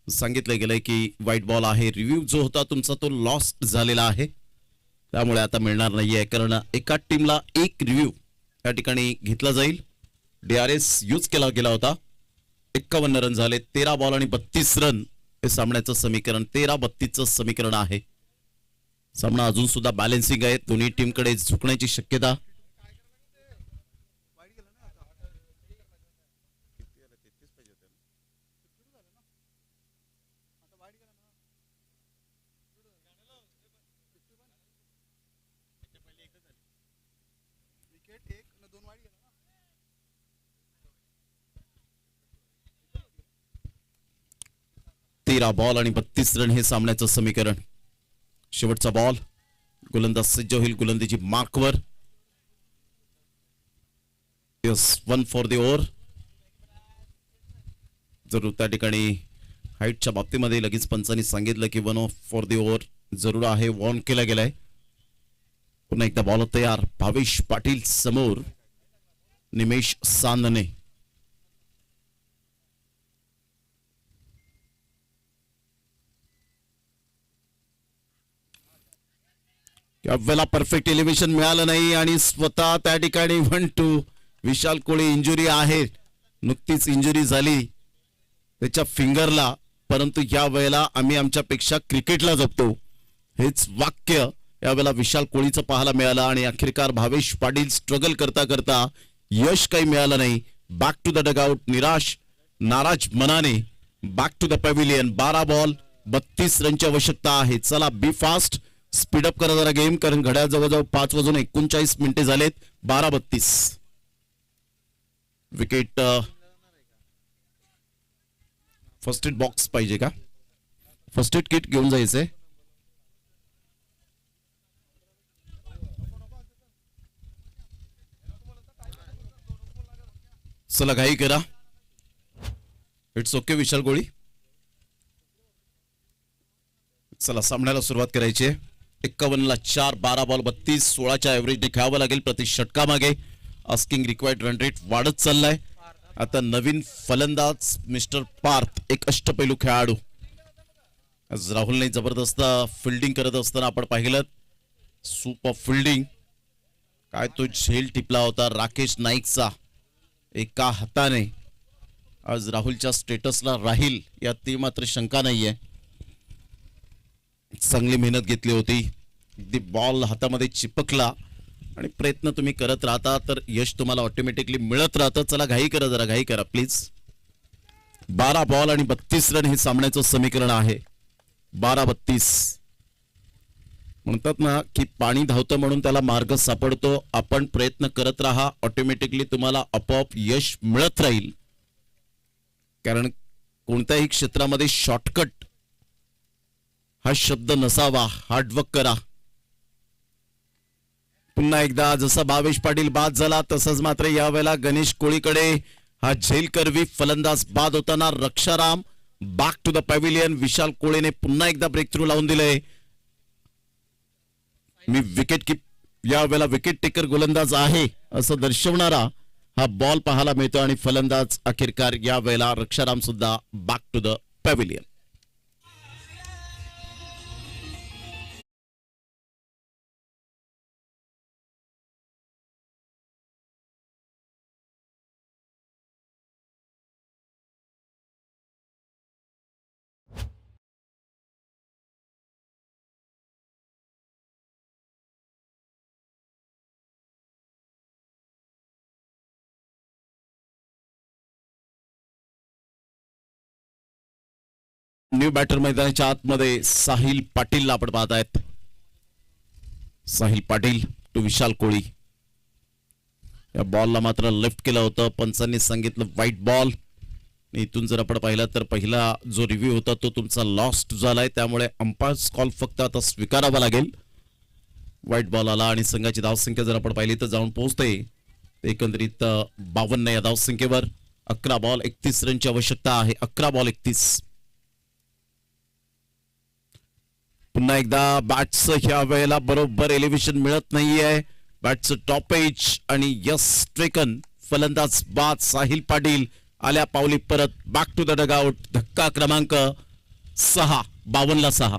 सांगितलं गेलंय की व्हाईट बॉल आहे. रिव्ह्यू जो होता तुमचा तो लॉस्ट झालेला आहे, त्यामुळे आता मिळणार नाहीये, कारण एका टीमला 1 रिव्ह्यू या ठिकाणी घेतला जाईल. DRS यूज केला गेला होता. 51 रन झाले. 13 बॉल आणि 32 रन हे सामन्याचं समीकरण. 13-32चं समीकरण आहे. सामना अजून सुद्धा बॅलेन्सिंग आहे. दोन्ही टीमकडे झुकण्याची शक्यता. बॉल आणि 32 रन हे सामन्याचं समीकरण. शेवटचा बॉल. गोलंदाज सज्ज होईल गोलंदाजी मार्कवर. Yes 1 for the over. जरूर त्या ठिकाणी हाईटच्या बाबतीमध्ये लगेच पंचांनी सांगितलं की 1 फॉर द ओव्हर जरूर आहे. वॉर्न केला गेलाय. पुन्हा एकदा बॉल तयार. भावेश पाटील समोर. निमेश सांदने. यावेळेला परफेक्ट एलिव्हेशन मिळालं नाही आणि स्वतः त्या ठिकाणी 1-2. विशाल कोळी इंजुरी आहे. नुकतीच इंजुरी झाली त्याच्या फिंगरला, परंतु या वेळेला आम्ही आमच्यापेक्षा क्रिकेटला जपतो हेच वाक्य यावेळेला विशाल कोळीचं पाहायला मिळालं आणि अखेरकार भावेश पाटील स्ट्रगल करता करता यश काही मिळालं नाही. Back to the dugout. निराश नाराज मनाने back to the pavilion. 12 ball 32 रनची आवश्यकता आहे. चला बी फास्ट. स्पीडअप करा जरा गेम, कारण घड्याळ जवळजवळ 5:39 झालेत. 12-32. विकेट. फर्स्ट एड बॉक्स पाहिजे का? फर्स्ट एड किट घेऊन जायचंय. चला घाई करा. इट्स ओके विशाल कोळी. चला सामन्याला सुरुवात करायची आहे. 51ला 4. 12 बॉल 32. 16च्या एव्हरेजने खेळावं लागेल प्रति षटकामागे. आस्किंग रिक्वायर्ड रन रेट वाढत चाललाय. आता नवीन फलंदाज मिस्टर पार्थ, एक अष्टपैलू खेळाडू. आज राहुलने जबरदस्त फिल्डिंग करत असताना आपण पाहिलं. Super fielding. काय तो झेल टिपला होता राकेश नाईकचा एका हाताने. आज राहुलच्या स्टेटसला राहील यात ती मात्र शंका नाहीये. चांगली मेहनत घेतली होती. अगदी बॉल हातामध्ये चिपकला आणि प्रयत्न तुम्ही करत राहता तर यश तुम्हाला ऑटोमॅटिकली मिळत राहतं. चला घाई करा जरा, घाई करा प्लीज. 12 बॉल आणि 32 रन हे सामन्याचं समीकरण आहे. 12-32. म्हणतात ना की पाणी धावतं म्हणून त्याला मार्ग सापडतो. आपण प्रयत्न करत राहा, ऑटोमॅटिकली तुम्हाला आपोआप यश मिळत राहील. कारण कोणत्याही क्षेत्रामध्ये शॉर्टकट हा शब्द नसावा. हार्डवर्क करा. पुन्हा एकदा जसा भावेश पाटील बाद झाला तसंच मात्र यावेळेला गणेश कोळीकडे हा झेल करवी फलंदाज बाद होताना Raksharam back to the pavilion. विशाल कोळेने पुन्हा एकदा ब्रेक थ्रू लावून दिले. मी विकेट यावेळेला विकेट टेकर गोलंदाज आहे असं दर्शवणारा हा बॉल पाहायला मिळतो आणि फलंदाज अखेरकार यावेळेला रक्षाराम सुद्धा back to the pavilion. New batter मैदानाच्या आतमध्ये साहिल पाटीलला आपण पाहत आहेत. साहिल पाटील टू विशाल कोळी. या बॉलला मात्र लेफ्ट केलं होतं. पंचांनी सांगितलं व्हाईट बॉल. इथून जर आपण पाहिलं तर पहिला जो रिव्ह्यू होता तो तुमचा लॉस्ट झालाय, त्यामुळे अंपायर्स कॉल फक्त आता स्वीकारावा लागेल. व्हाईट बॉल आला आणि संघाची धावसंख्या जर आपण पाहिली तर जाऊन पोहोचते एकंदरीत 52 या धावसंख्येवर. 11 बॉल 31 रनची आवश्यकता आहे. 11 बॉल 31. पुन्हा एकदा बॅटचं ह्या वेळेला बरोबर एलिव्हेशन मिळत नाहीये. बॅटचं टॉप एज आणि यस ट्रेकन. फलंदाज बाद. साहिल पाटील आल्या पावली परत बॅक टू द डगआउट. धक्का क्रमांक 6. 52ला 6.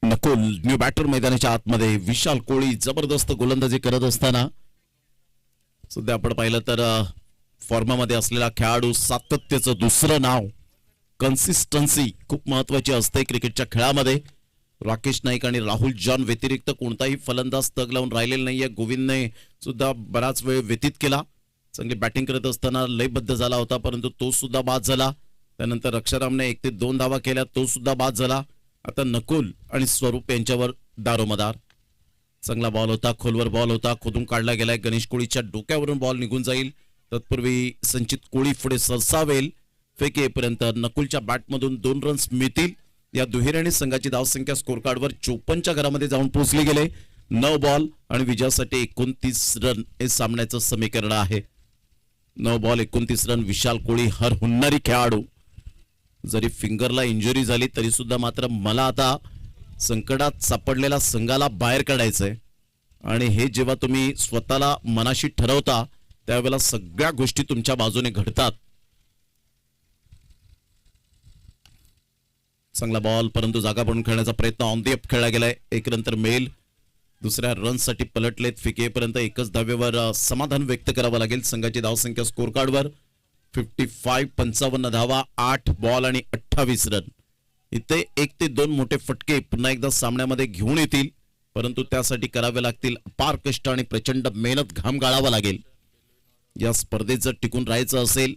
नकुल न्यू बॅटर मैदानाच्या आतमध्ये. विशाल कोळी जबरदस्त गोलंदाजी करत असताना सध्या आपण पाहिलं तर फॉर्मामध्ये असलेला खेळाडू. सातत्याचं दुसरं नाव. कन्सिस्टन्सी खूप महत्वाची असते क्रिकेटच्या खेळामध्ये. राकेश नाईक आणि राहुल जॉन व्यतिरिक्त कोणताही फलंदाज तग लावून राहिलेला नाहीये. गोविंदने सुद्धा बराच वेळ व्यतीत केला. चांगली बॅटिंग करत असताना लयबद्ध झाला होता, परंतु तो सुद्धा बाद झाला. त्यानंतर रक्षारामने 1 ते 2 धावा केल्या, तो सुद्धा बाद झाला. आता नकुल आणि स्वरूप यांच्यावर दारोमदार. चांगला बॉल होता, खोलवर बॉल होता, खोदून काढला गेलाय. गणेश कोळीच्या डोक्यावरून बॉल निघून जाईल. तत्पूर्वी संचित कोळी पुढे सरसावेल. फेक येईपर्यंत नकुलच्या बॅटमधून 2 रन्स मिळतील. या दुहेरीने संघाची धावसंख्या स्कोर कार्डवर 54च्या घरामध्ये जाऊन पोहोचली गेले. 9 बॉल आणि विजयासाठी 29 रन हे सामन्याचं समीकरण आहे. 9 बॉल 29 रन. विशाल कोळी हर हुन्नरी खेळाडू. जरी फिंगरला इंजुरी झाली तरी सुद्धा मात्र मला आता संकटात सापडलेल्या संघाला बाहेर काढायचंय. आणि हे जेव्हा तुम्ही स्वतःला मनाशी ठरवता त्यावेळेला सगळ्या गोष्टी तुमच्या बाजूने घडतात. चांगला बॉल, परंतु जागा बनवून खेळण्याचा प्रयत्न ऑन दी अप खेळला गेलाय. 1 रन तर मेल. दुसऱ्या रनसाठी पलटलेत. फिकेपर्यंत एकच धावेवर समाधान व्यक्त करावं लागेल. संघाची धावसंख्या स्कोर कार्डवर 55. 55 धावा, 8 बॉल आणि 28 रन. इथे 1 ते 2 मोठे फटके पुन्हा एकदा सामन्यामध्ये घेऊन येतील, परंतु त्यासाठी करावे लागतील अपार कष्ट आणि प्रचंड मेहनत, घाम गाळावा लागेल. या स्पर्धेत जर टिकून राहायचं असेल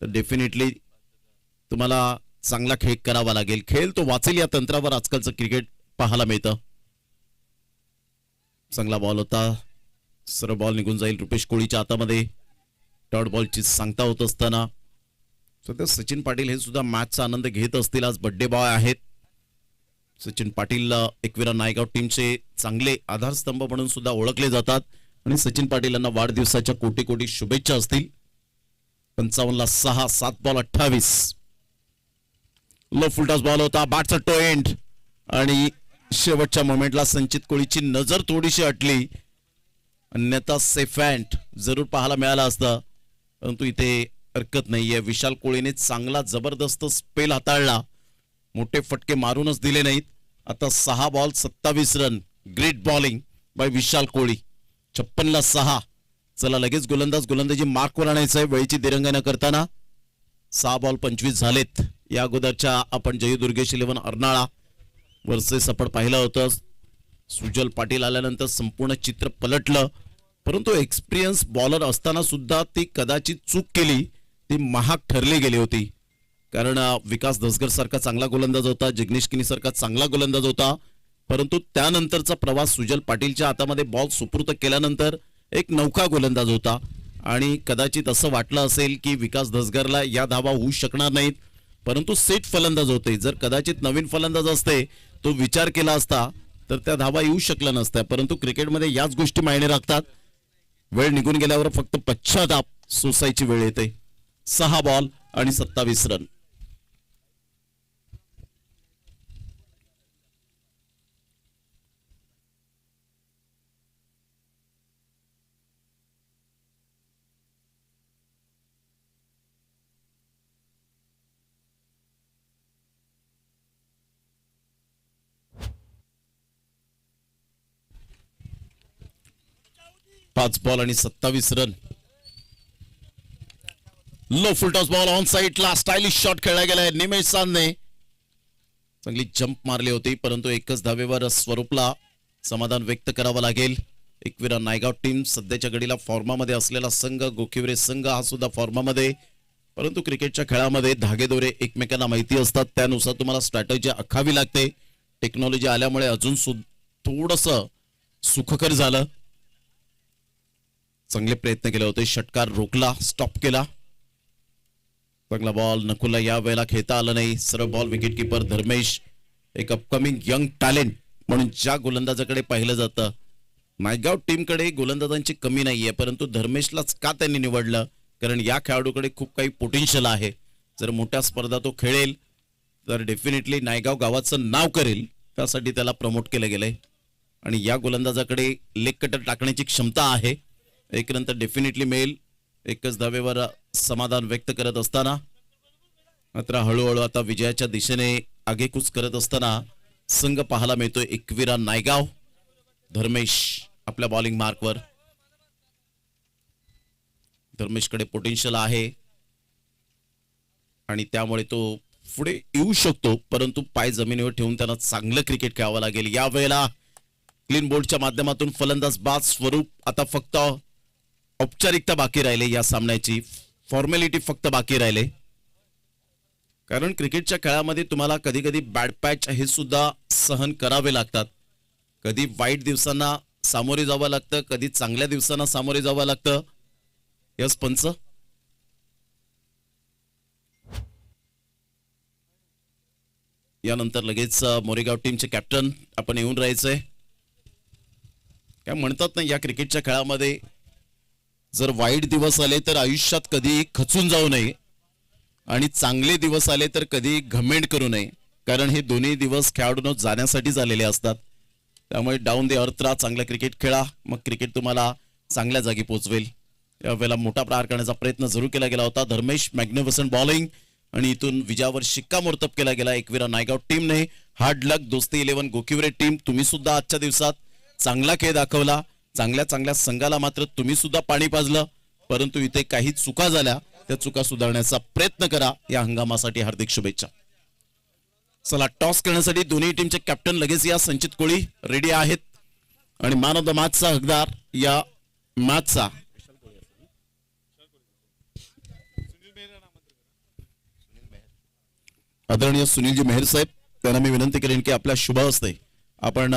तर डेफिनेटली तुम्हाला चांगला खेळ करावा लागेल. खेळ तो वाचेल या तंत्रावर आजकालचं क्रिकेट पाहायला मिळतं. चांगला बॉल होता, सरळ बॉल निघून जाईल रुपेश कोळीच्या हातामध्ये. डॉट बॉलची सांगता होत असताना सध्या सचिन पाटील हे सुद्धा मॅचचा आनंद घेत असतील. आज बर्थडे बॉय आहेत सचिन पाटील. एकविरा नायगाव टीमचे चांगले आधारस्तंभ म्हणून सुद्धा ओळखले जातात आणि सचिन पाटील यांना वाढदिवसाच्या कोटी कोटी शुभेच्छा असतील. 55ला 6. 7 बॉल 28. लो फुलटॉस बॉल होता, बॅटचा टो एंड आणि शेवटच्या मोमेंटला संचित कोळीची नजर थोडीशी अटली, अन्यथा सेफ हँड जरूर पाहायला मिळाला असता, परंतु इथे हरकत नाहीये. विशाल कोळीने चांगला जबरदस्त स्पेल हाताळला, मोठे फटके मारूनच दिले नाहीत. आता 6 ball 27 run. Great bowling. By Vishal Koli. 56-6. चला लगेच गोलंदाजी मार्कवर आणायचंय वेळीची दिरंगाई न करताना. 6 बॉल 25 झालेत. या अगोदरच्या आपण जयू दुर्गेश 11 अर्नाळा वर्सेस आपण पाहिलं होतं. सुजल पाटील आल्यानंतर संपूर्ण चित्र पलटलं, परंतु एक्सपिरियन्स बॉलर असताना सुद्धा ती कदाचित चूक केली, ती महाग ठरली गेली होती. कारण विकास धसगर सारखा चांगला गोलंदाज होता, जिग्नेश किनी सारखा चांगला गोलंदाज होता, परंतु त्यानंतरचा प्रवास सुजल पाटीलच्या हातामध्ये बॉल सुपूर्द केल्यानंतर एक नौका गोलंदाज होता आणि कदाचित असं वाटलं असेल की विकास धसगरला या धावा होऊ शकणार नाहीत, परंतु सेट फलंदाज होते. जर कदाचित नवीन फलंदाज असते, तो विचार केला असता तर त्या धावा येऊ शकल्या नसत्या. परंतु क्रिकेटमध्ये याच गोष्टी मायने राखतात. वेळ निघून गेल्यावर फक्त पश्चाताप सोसायची वेळ येते. 6 बॉल आणि 27 रन. पाच बॉल आणि 27 run. Low full toss ball on साइडला स्टायलिश शॉट खेळला गेलाय. निमेश साधने चांगली जंप मारली होती, परंतु एकच धावेवर स्वरूपला समाधान व्यक्त करावं लागेल. एकविरा नायगाव टीम सध्याच्या घडीला फॉर्मामध्ये असलेला संघ, गोखिवरे संघ हा सुद्धा फॉर्मामध्ये, परंतु क्रिकेटच्या खेळामध्ये धागेदोरे एकमेकांना माहिती असतात, त्यानुसार तुम्हाला स्ट्रॅटेजी आखावी लागते. टेक्नॉलॉजी आल्यामुळे अजून थोडस सुखकर झालं. चांगले प्रयत्न केले होते, षटकार रोखला, स्टॉप केला. चांगला बॉल नकुलला या वेळेला खेळता आलं नाही. सरळ बॉल विकेट किपर धर्मेश, एक अपकमिंग यंग टॅलेंट म्हणून ज्या गोलंदाजाकडे पाहिलं जातं. नायगाव टीमकडे गोलंदाजांची कमी नाहीये, परंतु धर्मेशलाच का त्यांनी निवडलं, कारण या खेळाडूकडे खूप काही पोटेन्शियल आहे. जर मोठ्या स्पर्धा तो खेळेल तर डेफिनेटली नायगाव गावाचं नाव करेल, त्यासाठी त्याला प्रमोट केलं गेलंय. आणि या गोलंदाजाकडे लेग कटर टाकण्याची क्षमता आहे. एक नंतर डेफिनेटली मिळेल. एकच धावेवर समाधान व्यक्त करत असताना मात्र हळूहळू आता विजयाच्या दिशेने आगेकूच करत असताना संघ पाहायला मिळतोय. एकविरा नायगाव, धर्मेश आपल्या बॉलिंग मार्कवर. धर्मेशकडे पोटेन्शियल आहे आणि त्यामुळे तो पुढे येऊ शकतो, परंतु पाय जमिनीवर ठेवून त्यांना चांगलं क्रिकेट खेळावं लागेल. या वेळेला क्लीन बोल्डच्या माध्यमातून फलंदाज बाद स्वरूप. आता फक्त औपचारिकता बाकी राहिले, या सामन्याची फॉर्मॅलिटी फक्त बाकी राहिले. कारण क्रिकेटच्या खेळामध्ये तुम्हाला कधी कधी बॅड पॅच हे सुद्धा सहन करावे लागतात. कधी वाईट दिवसांना सामोरे जावं लागतं, कधी चांगल्या दिवसांना सामोरे जावं लागतं. यस पंच. यानंतर लगेच मोरेगाव टीमचे कॅप्टन आपण येऊन राहायचंय. काय म्हणतात ना, या क्रिकेटच्या खेळामध्ये जर वाईट दिवस आले तर आयुष्यात कधी खचून जाऊ नये आणि चांगले दिवस आले तर कधी घमेंड करू नये, कारण हे दोन्ही दिवस खेळाडूंना जाण्यासाठीच आलेले असतात. त्यामुळे डाऊन द अर्थ राहा, चांगलं क्रिकेट खेळा, मग क्रिकेट तुम्हाला चांगल्या जागी पोहोचवेल. यावेळेला मोठा प्रहार करण्याचा प्रयत्न जरूर केला गेला होता. धर्मेश मॅग्निफिसंट बॉलिंग आणि इथून विजयावर शिक्कामोर्तब केला गेला एकविरा नायगाव टीमने. हार्ड लक दोस्ती 11 गोखिवरे टीम, तुम्ही सुद्धा आजच्या दिवसात चांगला खेळ दाखवला. चांगल्या चांगल्या संघाला मात्र तुम्ही सुद्धा पाणी पाजलं, परंतु इथे काही चुका झाल्या, त्या चुका सुधारण्याचा प्रयत्न करा. या हंगामासाठी हार्दिक शुभेच्छा. चला, टॉस करण्यासाठी दोन्ही टीमचे कॅप्टन लगेच या. संचित कोळी रेडी आहेत आणि मॅन ऑफ द मॅचचा हकदार या मॅचचा आदरणीय सुनीलजी मेहर साहेब. त्यांना मी विनंती करेन की आपल्या शुभ हस्ते आपण